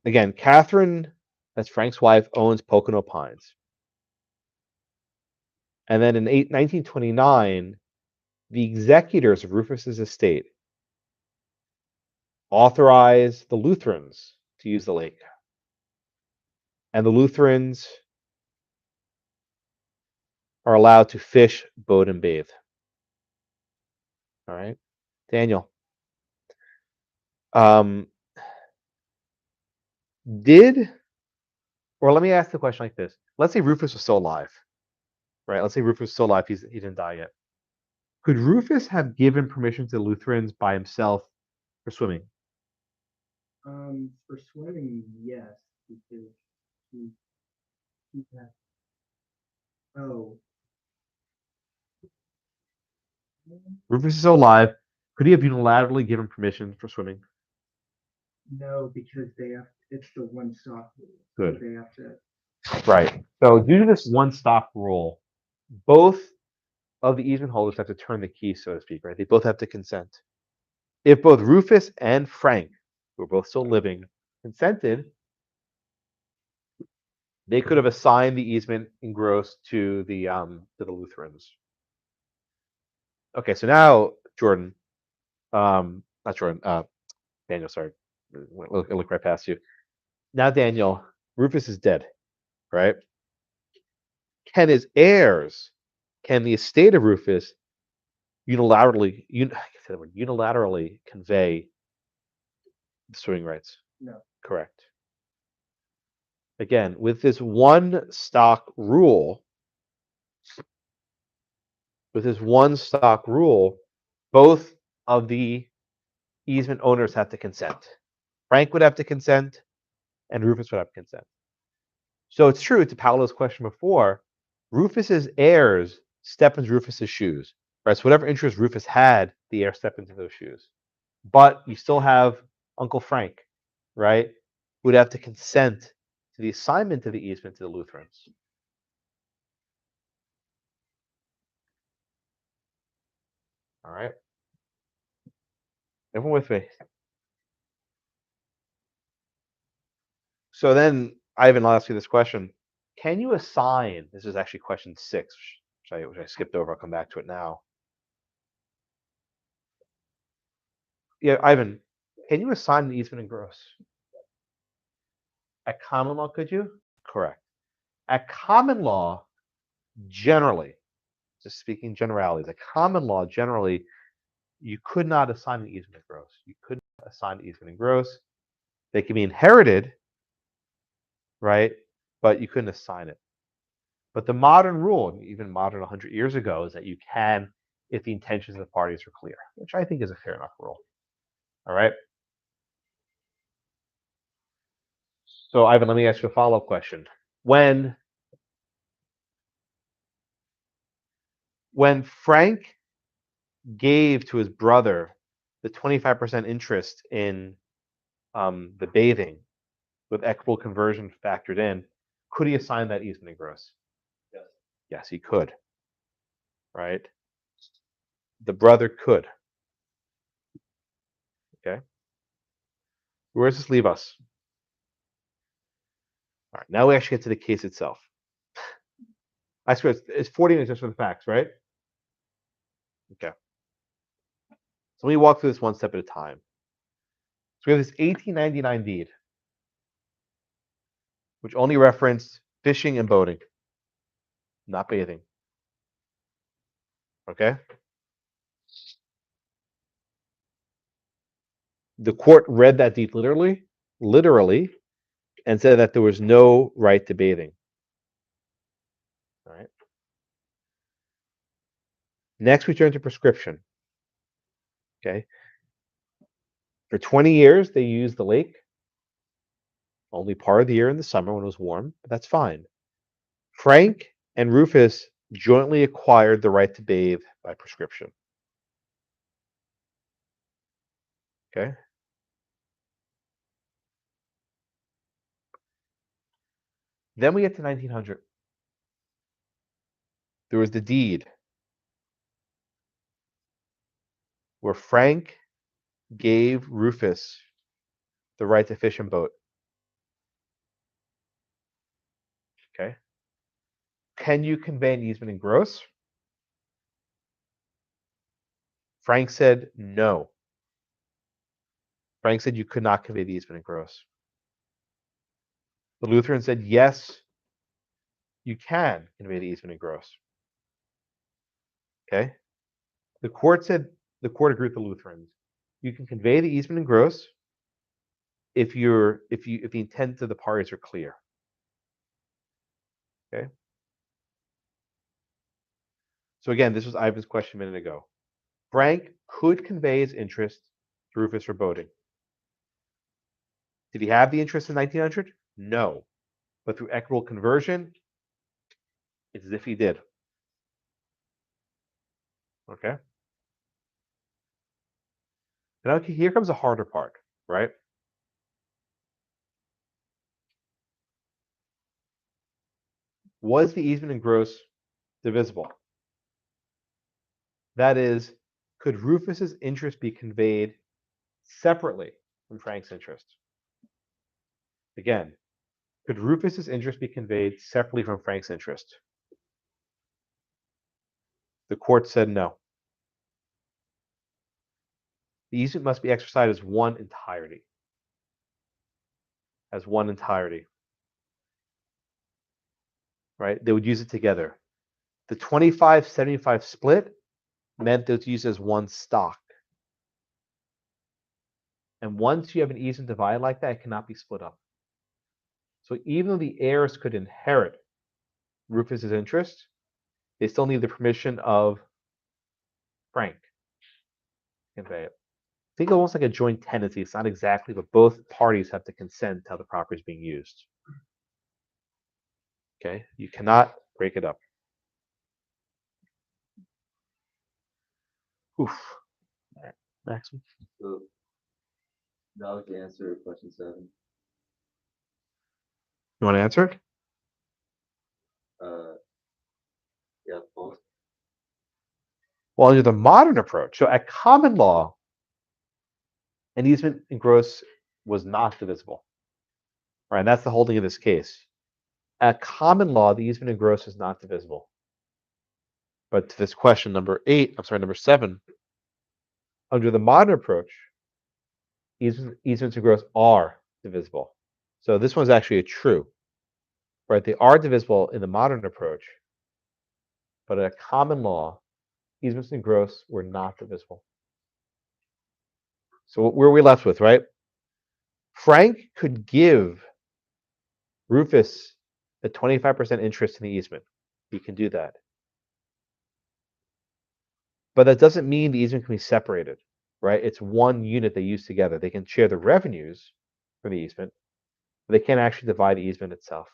Again, Catherine, that's Frank's wife, owns Pocono Pines. And then in 1929, the executors of Rufus's estate authorize the Lutherans to use the lake. And the Lutherans are allowed to fish, boat, and bathe. All right. Daniel. Or let me ask the question like this. Let's say Rufus was still alive, right? Let's say Rufus was still alive. He didn't die yet. Could Rufus have given permission to the Lutherans by himself for swimming? For swimming, yes, because he had, oh, Rufus is still alive. Could he have unilaterally given permission for swimming? no, because it's the one stop rule. Good. They have to, Right. So due to this one stop rule, both of the easement holders have to turn the key, so to speak, right? They both have to consent. If both Rufus and Frank, who are both still living, consented, they could have assigned the easement in gross to the Lutherans. Okay, so now Jordan, not Jordan, Daniel, sorry, look right past you. Now Daniel, Rufus is dead, right? Can his heirs, can the estate of Rufus unilaterally convey the swimming rights? no. Correct. Again, with this one stock rule, both of the easement owners have to consent. Frank would have to consent, and Rufus would have to consent. So it's true, to Paolo's question before, Rufus's heirs step into Rufus's shoes, right? So whatever interest Rufus had, the heirs step into those shoes. But you still have Uncle Frank, right? Who would have to consent to the assignment of the easement to the Lutherans. All right. Everyone with me? So then, Ivan, I'll ask you this question. Can you assign, this is actually question 6, which I skipped over. I'll come back to it now. Yeah, Ivan, can you assign an easement in gross? At common law, could you? Correct. At common law, generally, just speaking generalities, at common law, generally, you could not assign an easement in gross. You could not assign an easement in gross. They can be inherited, right? But you couldn't assign it. But the modern rule, even modern 100 years ago, is that you can if the intentions of the parties are clear, which I think is a fair enough rule. All right. So, Ivan, let me ask you a follow-up question. When Frank gave to his brother the 25% interest in the bathing with equitable conversion factored in, could he assign that easement in gross? Yes. Yes, he could. Right? The brother could. Okay. Where does this leave us? All right. Now we actually get to the case itself. I swear it's 40 minutes just for the facts, right? Okay. So let me walk through this one step at a time. So we have this 1899 deed, which only referenced fishing and boating, not bathing. Okay? The court read that deed literally, and said that there was no right to bathing. All right. Next, we turn to prescription. Okay. For 20 years, they used the lake. Only part of the year in the summer when it was warm, but that's fine. Frank and Rufus jointly acquired the right to bathe by prescription. Okay. Then we get to 1900. There was the deed where Frank gave Rufus the right to fish and boat. Okay. Can you convey an easement in gross? Frank said no. Frank said you could not convey the easement in gross. The Lutheran said yes, you can convey the easement in gross. Okay. The court said the court agreed with the Lutherans. You can convey the easement in gross if the intent of the parties are clear. Okay. So again, this was Ivan's question a minute ago. Frank could convey his interest to Rufus for boating. Did he have the interest in 1900? No. But through equitable conversion, it's as if he did. Okay. Now here comes the harder part, right? Was the easement in gross divisible? That is, could Rufus's interest be conveyed separately from Frank's interest? Again, could Rufus's interest be conveyed separately from Frank's interest? The court said no. The easement must be exercised as one entirety. As one entirety. Right? They would use it together. The 25-75 split meant that it's used as one stock. And once you have an easement divided like that, it cannot be split up. So even though the heirs could inherit Rufus's interest, they still need the permission of Frank to convey it. Think almost like a joint tenancy. It's not exactly, but both parties have to consent to how the property is being used. Okay, you cannot break it up. Oof. All right. Next one. So now to answer question 7. You want to answer it? Yeah, both. Well, under the modern approach, so at common law, an easement in gross was not divisible. Right, and that's the holding of this case. At common law, the easement in gross is not divisible. But to this question, number 7, under the modern approach, easements in gross are divisible. So this one's actually a true. Right, they are divisible in the modern approach, but at common law, easements in gross were not divisible. So where are we left with, right? Frank could give Rufus a 25% interest in the easement. He can do that. But that doesn't mean the easement can be separated, right? It's one unit they use together. They can share the revenues from the easement, but they can't actually divide the easement itself.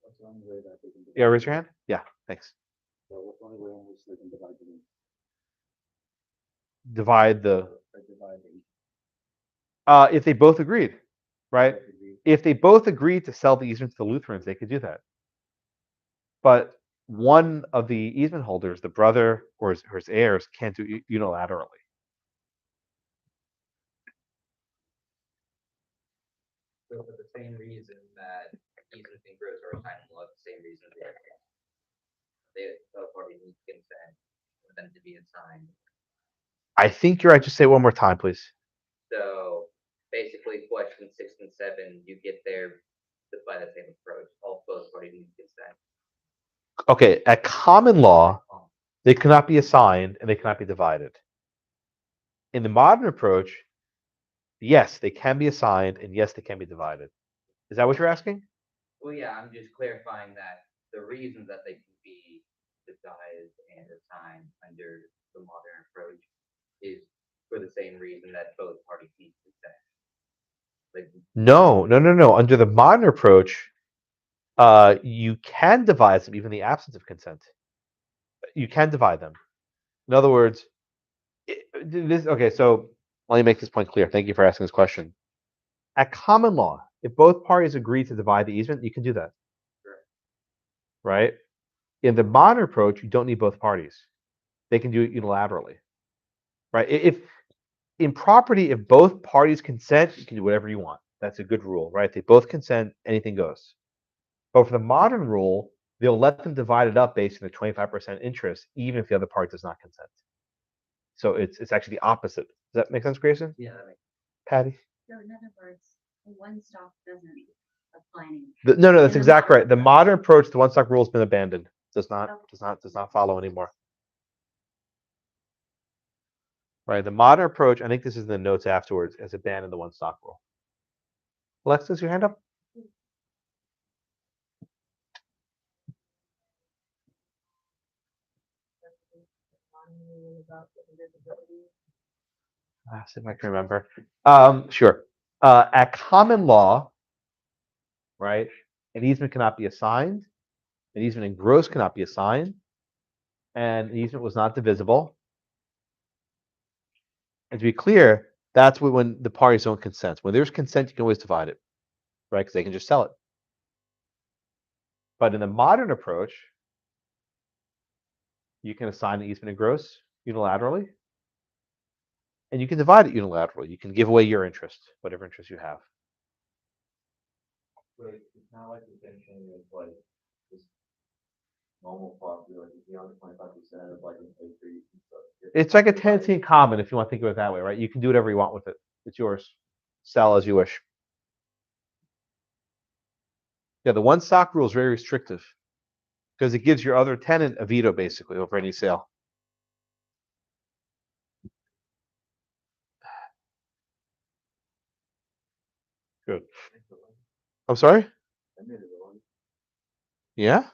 What's the only way that they can divide? Yeah, raise your hand. Yeah, thanks. So what's the only way in which they can divide the Divide the. or divide the If they both agreed, right? If they both agreed to sell the easement to the Lutherans, they could do that. But one of the easement holders, the brother or his heirs, can't do it unilaterally. So for the same reason that easements and gross are assigned in law, the same reason both parties need consent for them to be assigned. I think you're right. Just say it one more time, please. So basically, question 6 and 7, you get there by the same approach. Both parties need consent. Okay, at common law, they cannot be assigned and they cannot be divided. In the modern approach, yes, they can be assigned and yes, they can be divided. Is that what you're asking? Well, yeah, I'm just clarifying that the reason that they can be divided and assigned under the modern approach is for the same reason that both parties need consent. Like, No. Under the modern approach, you can divide them even in the absence of consent. You can divide them. In other words, okay, so let me make this point clear. Thank you for asking this question. At common law, if both parties agree to divide the easement, you can do that. Sure. Right? In the modern approach, you don't need both parties. They can do it unilaterally. Right? If in property, if both parties consent, you can do whatever you want. That's a good rule, right? They both consent, anything goes. But for the modern rule, they'll let them divide it up based on the 25% interest, even if the other party does not consent. So it's actually the opposite. that make sense, Grayson? Yeah, that makes Patty? So in other words, the one stop doesn't apply anymore. No, that's In the exactly modern right. The modern approach, the one stock rule has been abandoned. Does not follow anymore. Right. The modern approach, I think this is in the notes afterwards, has abandoned the one stock rule. Alexis, your hand up? See if I can remember. Sure. At common law, right, an easement cannot be assigned, an easement in gross cannot be assigned, and an easement was not divisible. And to be clear, that's when the parties don't consent. When there's consent, you can always divide it, right? Because they can just sell it. But in the modern approach, you can assign the easement in gross unilaterally, and you can divide it unilaterally. You can give away your interest, whatever interest you have. But it's not like the same thing as like this normal property, like if you own 25% of like an acre. It's like a tenancy in common, if you want to think of it that way, right? You can do whatever you want with it. It's yours. Sell as you wish. Yeah, the one stock rule is very restrictive because it gives your other tenant a veto basically over any sale. Good. I'm sorry? Yeah?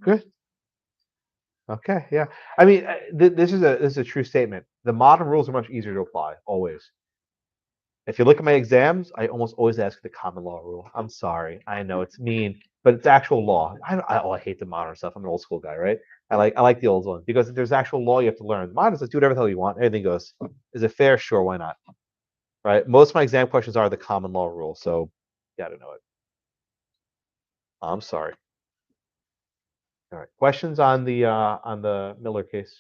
Good. Okay, yeah. I mean, this is a true statement. The modern rules are much easier to apply, always. If you look at my exams, I almost always ask the common law rule. I'm sorry, I know it's mean, but it's actual law. I hate the modern stuff. I'm an old school guy, right? I like the old one because there's actual law you have to learn. Mine is like do whatever the hell you want. Anything goes. Is it fair? Sure, why not? Right? Most of my exam questions are the common law rule, so you got to know it. I'm sorry. All right. Questions on the Miller case?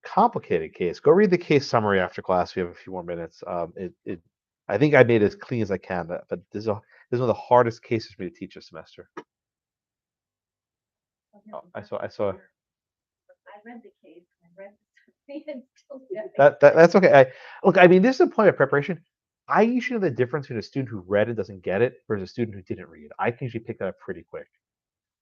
Complicated case. Go read the case summary after class. We have a few more minutes. I think I made it as clean as I can, but this is one of the hardest cases for me to teach this semester. Oh, I saw. I read the case, I read the and still That's okay. Look, I mean, this is a point of preparation. I usually know the difference between a student who read and doesn't get it versus a student who didn't read. I can usually pick that up pretty quick.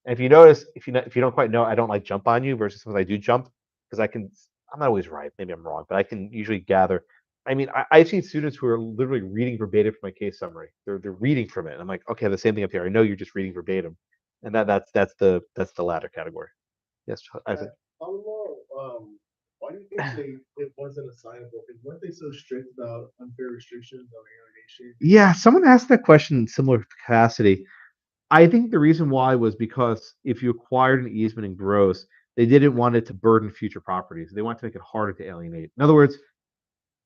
And if you notice, if you don't quite know, I don't like jump on you versus sometimes I do jump because I'm not always right. Maybe I'm wrong, but I can usually gather. I mean, I've seen students who are literally reading verbatim from my case summary. They're reading from it. And I'm like, okay, the same thing up here. I know you're just reading verbatim, and that's the latter category. Yes, Isaac. Why do you think it wasn't assignable? Because weren't they so strict about unfair restrictions on alienation? Yeah, someone asked that question in similar capacity. I think the reason why was because if you acquired an easement in gross, they didn't want it to burden future properties. They wanted to make it harder to alienate. In other words,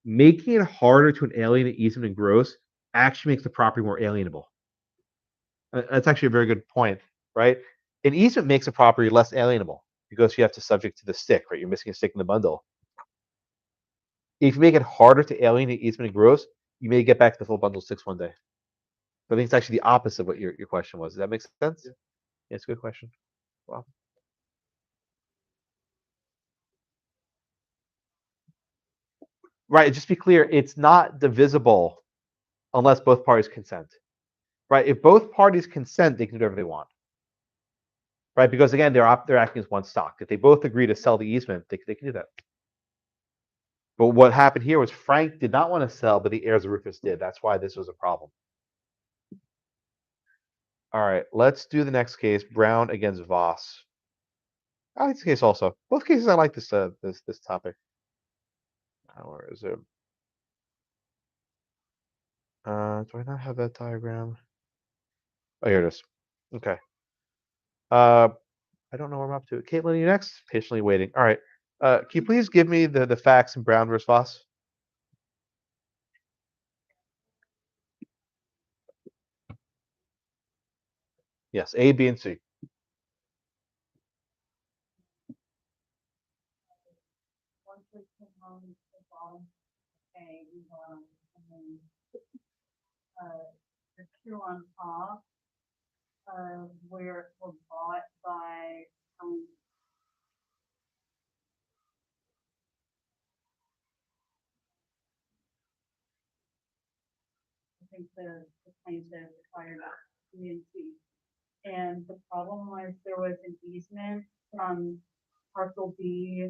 making it harder to alienate easement in gross actually makes the property more alienable. That's actually a very good point, right? An easement makes a property less alienable because you have to subject to the stick, right? You're missing a stick in the bundle. If you make it harder to alienate easement in gross, you may get back to the full bundle sticks one day. So I think it's actually the opposite of what your question was. Does that make sense? Yeah, it's a good question. Wow. Right, just be clear, it's not divisible unless both parties consent. Right? If both parties consent, they can do whatever they want. Right? Because again, they're acting as one stock. If they both agree to sell the easement, they can do that. But what happened here was Frank did not want to sell, but the heirs of Rufus did. That's why this was a problem. All right, let's do the next case, Brown against Voss. I like this case also. Both cases I like this topic. Where is it? Do I not have that diagram? Oh, here it is. Okay. I don't know where I'm up to. Caitlin, you next? Patiently waiting. All right. Can you please give me the facts in Brown versus Voss? Yes, A, B, and C. The two on top, were bought by think the plaintiff acquired B and C. And the problem was there was an easement from parcel B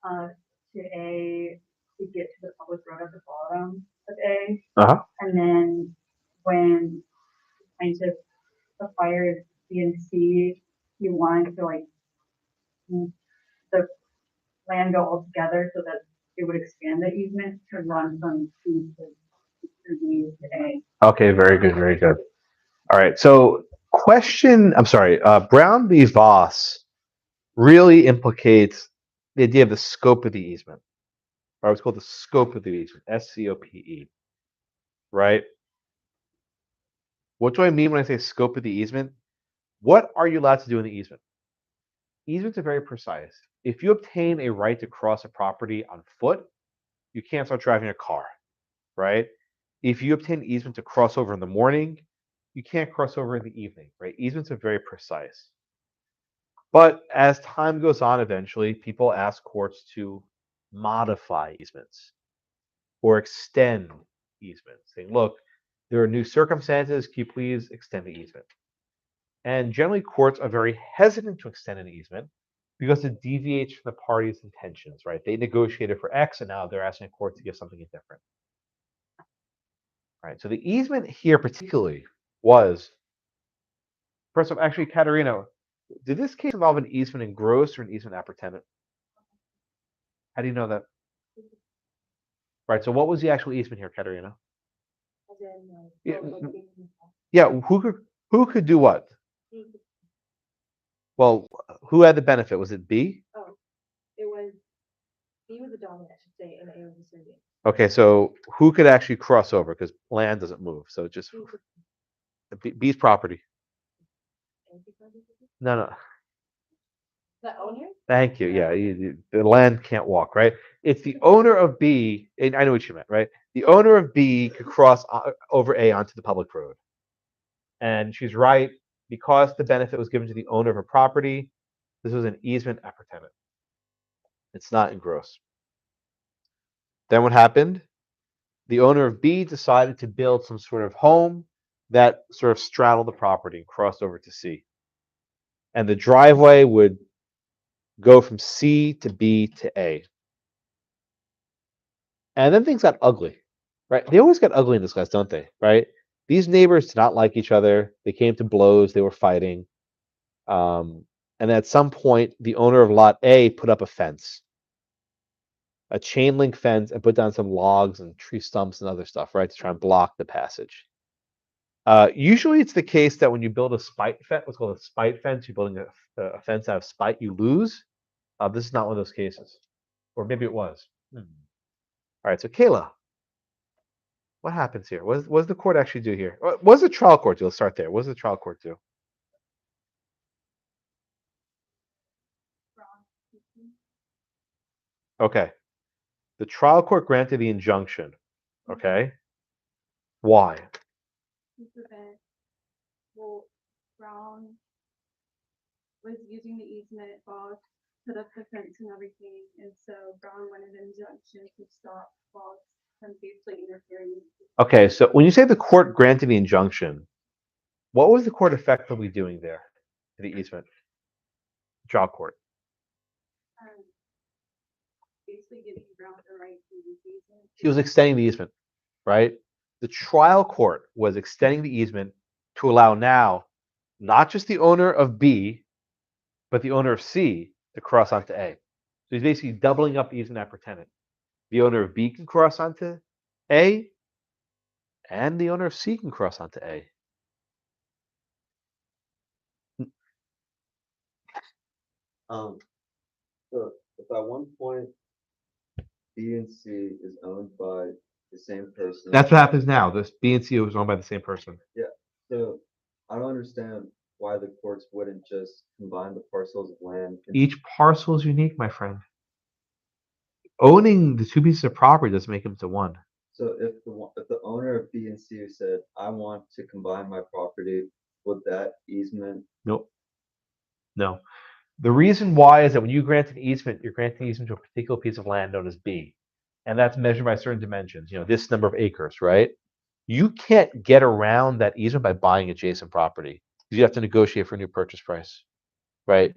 to A to get to the public road at the bottom of A. Uh-huh. And then when the plaintiff acquired B and C, he wanted to like move the land go all together so that it would expand the easement to run from C to B to A. Okay, very good, very good. All right, so Brown v. Voss really implicates the idea of the scope of the easement. Or it's called the scope of the easement, SCOPE, right? What do I mean when I say scope of the easement? What are you allowed to do in the easement? Easements are very precise. If you obtain a right to cross a property on foot, you can't start driving a car, right? If you obtain easement to cross over in the morning, you can't cross over in the evening, right? Easements are very precise. But as time goes on, eventually, people ask courts to modify easements or extend easements, saying, look, there are new circumstances, can you please extend the easement? And generally, courts are very hesitant to extend an easement because it deviates from the parties' intentions, right? They negotiated for X, and now they're asking a court to give something different. Right. So the easement here particularly was, first off, actually, Katerina, did this case involve an easement in gross or an easement appertenant? How do you know that? Right. So what was the actual easement here, Katerina? Yeah. Who could do what? Well, who had the benefit? Was it B? Oh, it was, B was the dominant, I should say, and A was the ascendant. Okay, so who could actually cross over? Because land doesn't move, so it just B's property. No. The owner? Thank you. Yeah, the land can't walk, right? It's the owner of B, and I know what you meant, right? The owner of B could cross over A onto the public road. And she's right, because the benefit was given to the owner of a property, this was an easement appertenant. It's not in gross. Then what happened? The owner of B decided to build some sort of home that sort of straddled the property and crossed over to C. And the driveway would go from C to B to A. And then things got ugly, right? They always get ugly in this class, don't they? Right? These neighbors did not like each other. They came to blows. They were fighting. And at some point, the owner of lot A put up a fence, a chain link fence, and put down some logs and tree stumps and other stuff, right, to try and block the passage. Usually it's the case that when you build a spite fence, what's called a spite fence, you're building a fence out of spite, you lose. This is not one of those cases. Or maybe it was. All right, so Kayla, what happens here? What does the court actually do here? What does the trial court do? Let's start there. What does the trial court do? Okay. The trial court granted the injunction. Okay. Why? Well, Brown was using the easement, Voss put up the fence and everything, and so Brown wanted an injunction to stop Voss from basically interfering. Okay, so when you say the court granted the injunction, what was the court effectively doing there to the easement? Trial court. Basically giving Brown the right to use the easement. He was extending the easement, right? The trial court was extending the easement to allow now not just the owner of B, but the owner of C to cross onto A. So he's basically doubling up the easement appertenant. The owner of B can cross onto A, and the owner of C can cross onto A. So if at one point B and C is owned by the same person. That's what happens now. This B and C was owned by the same person. Yeah. So I don't understand why the courts wouldn't just combine the parcels of land. Each parcel is unique, my friend. Owning the two pieces of property doesn't make them to one. So if the owner of B and C said, I want to combine my property, would that easement? Nope. No. The reason why is that when you grant an easement, you're granting an easement to a particular piece of land known as B. And that's measured by certain dimensions, this number of acres, right? You can't get around that easement by buying adjacent property. You have to negotiate for a new purchase price, right?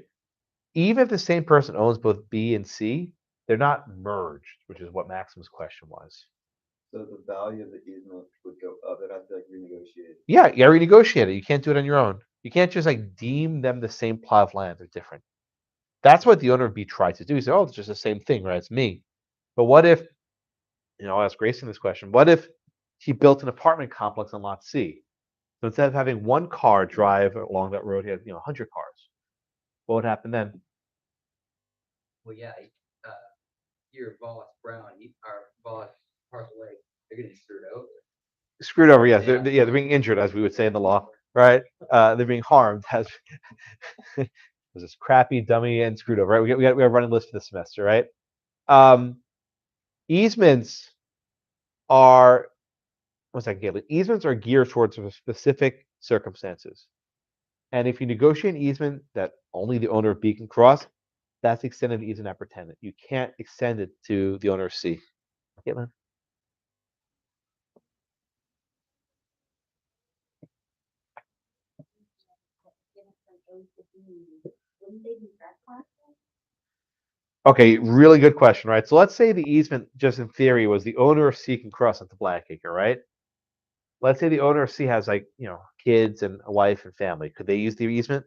Even if the same person owns both B and C, they're not merged, which is what Maxim's question was. So the value of the easement would go up, it'd have to like renegotiate. Yeah, you gotta renegotiate it. You can't do it on your own. You can't just like deem them the same plot of land. They're different. That's what the owner of B tried to do. He said, "Oh, it's just the same thing, right? It's me." But what if, I'll ask Grayson this question. What if he built an apartment complex on lot C? So instead of having one car drive along that road, he had 100 cars. What would happen then? Well, yeah, your Voss Brown, our Voss parcel A, they're getting screwed over. Screwed over, yes. Yeah. They're being injured, as we would say in the law, right? They're being harmed. As was this crappy dummy and screwed over, right? We got a running list for the semester, right? Easements are one second, Caitlin. Easements are geared towards specific circumstances. And if you negotiate an easement that only the owner of B can cross, that's extended easement appurtenant. You can't extend it to the owner of C. Caitlin? Okay, really good question, right? So let's say the easement, just in theory, was the owner of C can cross into Blackacre, right? Let's say the owner of C has kids and a wife and family. Could they use the easement?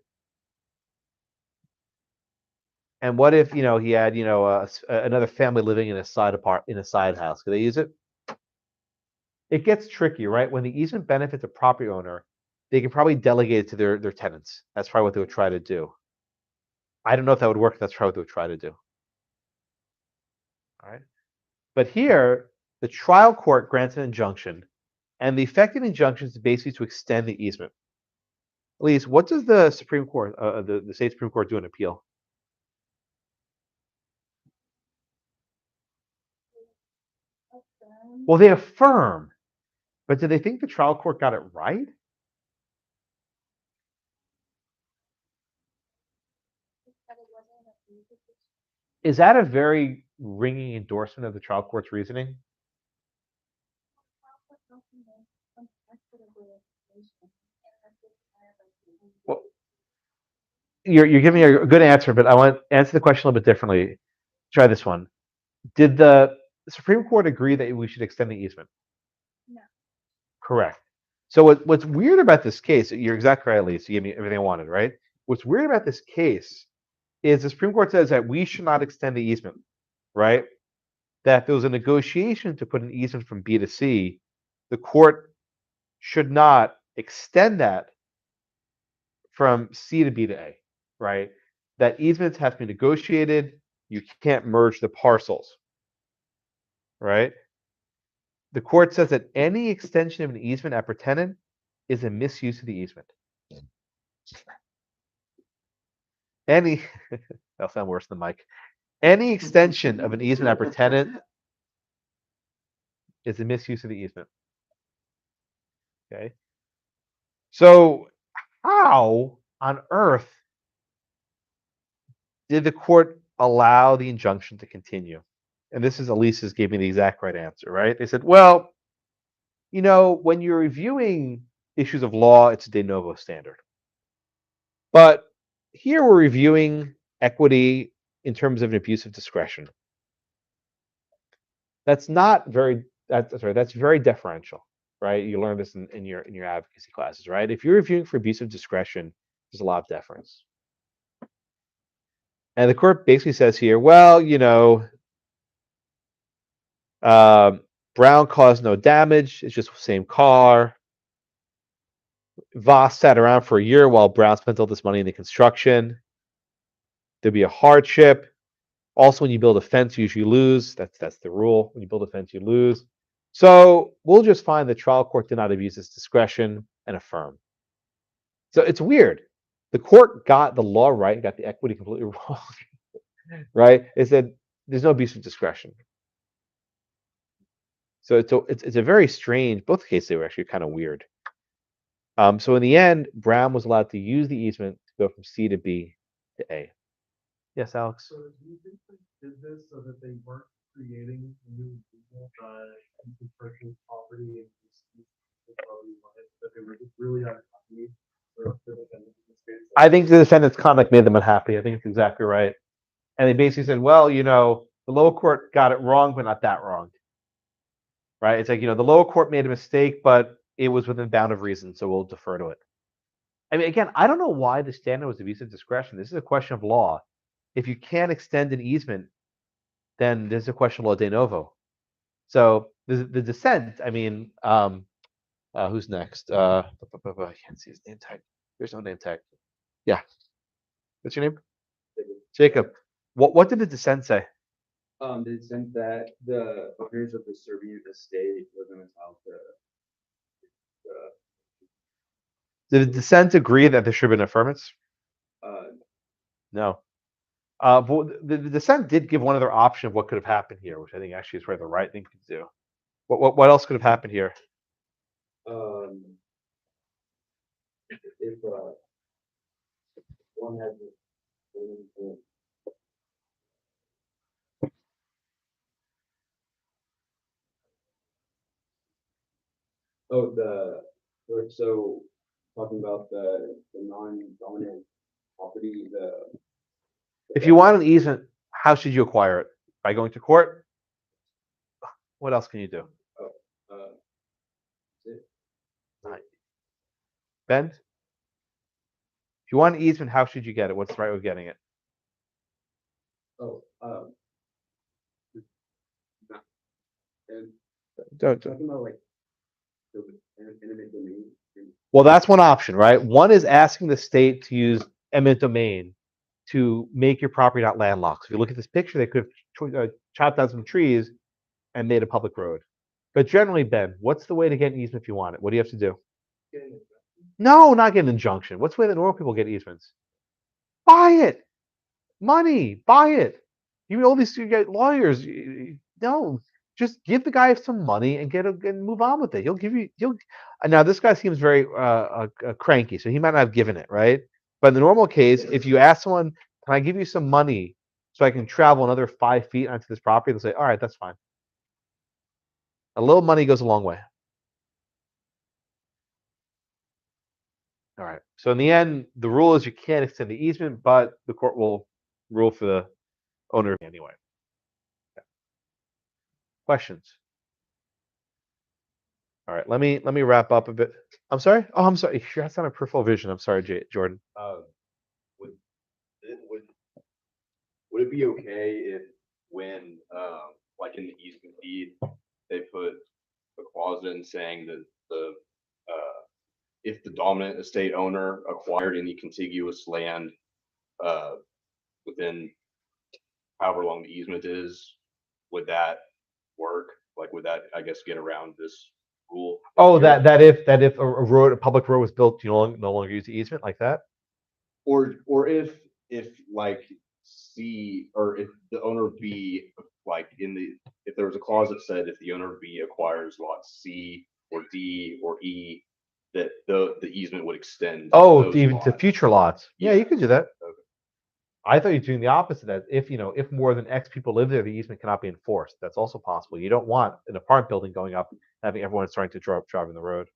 And what if he had another family living in a side house? Could they use it? It gets tricky, right? When the easement benefits a property owner, they can probably delegate it to their tenants. That's probably what they would try to do. I don't know if that would work. That's probably what they would try to do. All right. But here, the trial court grants an injunction, and the effective injunction is basically to extend the easement. Elise, what does the Supreme Court, the state Supreme Court, do in appeal? Well, they affirm, but do they think the trial court got it right? Is that a very ringing endorsement of the trial court's reasoning? Well, you're giving me a good answer, but I want to answer the question a little bit differently. Try this one. Did the Supreme Court agree that we should extend the easement? No. Correct. So what's weird about this case, you're exactly right, Elise. You gave me everything I wanted, right? What's weird about this case is the Supreme Court says that we should not extend the easement, right? That if there was a negotiation to put an easement from B to C, the court should not extend that from C to B to A, right? That easements have to be negotiated. You can't merge the parcels, right? The court says that any extension of an easement appurtenant is a misuse of the easement. Any, that'll sound worse than Mike. Any extension of an easement appurtenant is a misuse of the easement. Okay. So how on earth did the court allow the injunction to continue? And this is Elise's gave me the exact right answer, right? They said, well, when you're reviewing issues of law, it's a de novo standard. But here we're reviewing equity in terms of an abuse of discretion. That's very deferential, right? You learn this in your advocacy classes, right? If you're reviewing for abuse of discretion, there's a lot of deference. And the court basically says here, well, Brown caused no damage. It's just the same car. Voss sat around for a year while Brown spent all this money in the construction. There'd be a hardship. Also, when you build a fence, you usually lose. That's the rule. When you build a fence, you lose. So we'll just find the trial court did not abuse its discretion and affirm. So it's weird. The court got the law right, got the equity completely wrong, right? It said there's no abuse of discretion. So it's a very strange. Both cases they were actually kind of weird. So in the end, Brown was allowed to use the easement to go from C to B to A. Yes, Alex. So do you think they did this so that they weren't creating new people to purchase property in That they were just really unhappy. I think the defendant's conduct made them unhappy. I think it's exactly right. And they basically said, well, the lower court got it wrong, but not that wrong. Right? It's like, the lower court made a mistake, but it was within bound of reason, so we'll defer to it. I mean, again, I don't know why the standard was abuse of discretion. This is a question of law. If you can't extend an easement, then there's a question of law de novo. So the dissent, I mean, who's next? I can't see his name tag. There's no name tag. Yeah. What's your name? Jacob. What did the dissent say? They sent that the owners of the Serbian estate were going to tell Did the dissent agree that there should have been affirmance? No. But the dissent did give one other option of what could have happened here, which I think actually is probably the right thing to do. What else could have happened here? if one has so talking about the non-dominant property, If you want an easement, how should you acquire it? By going to court? What else can you do? Ben? If you want an easement, how should you get it? What's the right way of getting it? talking about like eminent domain. Well, that's one option, right? One is asking the state to use eminent domain to make your property not landlocked. If you look at this picture, they could have chopped down some trees and made a public road. But generally, Ben, what's the way to get an easement if you want it? What do you have to do? No, not get an injunction. What's the way that normal people get easements? Buy it. Money. Buy it. You all these you get lawyers. No, just give the guy some money and and move on with it. He'll give you. Now this guy seems very cranky, so he might not have given it, right? But in the normal case, if you ask someone, "Can I give you some money so I can travel another 5 feet onto this property?" They'll say, "All right, that's fine." A little money goes a long way. All right. So in the end, the rule is you can't extend the easement, but the court will rule for the owner anyway. Okay. Questions? All right. Let me wrap up a bit. I'm sorry. Oh, I'm sorry. That's not a peripheral vision. I'm sorry, Jordan. Would it be okay if when like in the easement deed they put a clause in saying that if the dominant estate owner acquired any contiguous land within however long the easement is, would that work? Like, would that, I guess, get around this rule? Oh, that if a public road was built, you no longer use the easement like that? Or if like C, or if the owner B, like if there was a clause that said if the owner B acquires lot C or D or E, that the easement would extend. Oh, even to future lots. Yeah, you could do that. Okay. I thought you were doing the opposite. That if more than X people live there, the easement cannot be enforced. That's also possible. You don't want an apartment building going up, having everyone starting to drive in the road.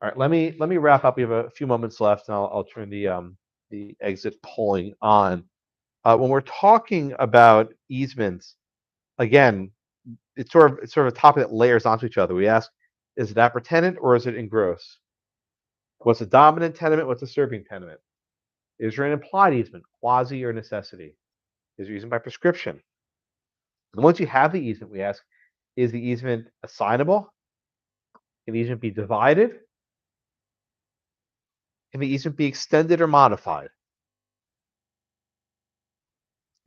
All right, let me wrap up. We have a few moments left, and I'll turn the exit polling on. When we're talking about easements, again, it's sort of a topic that layers onto each other. We ask, is it appertenant or is it engross? What's a dominant tenement? What's a serving tenement? Is there an implied easement, quasi or necessity? Is there easement by prescription? And once you have the easement, we ask, is the easement assignable? Can the easement be divided? Can the easement be extended or modified?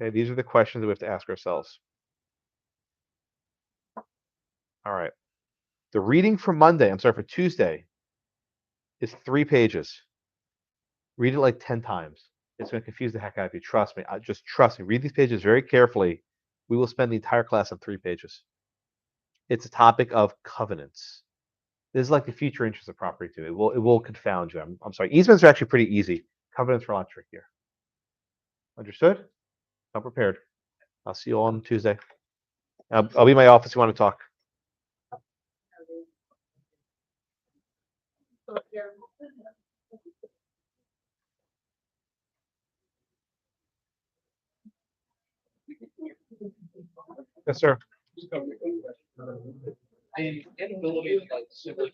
Okay, these are the questions that we have to ask ourselves. All right. The reading for for Tuesday, is 3 pages. Read it like 10 times. It's going to confuse the heck out of you. Trust me. Just trust me. Read these pages very carefully. We will spend the entire class on 3 pages. It's a topic of covenants. This is like the future interest of property too. It will confound you. I'm sorry. Easements are actually pretty easy. Covenants are a lot trickier. Understood? I'm prepared. I'll see you all on Tuesday. I'll be in my office if you want to talk. Yes, sir. The inability to like simply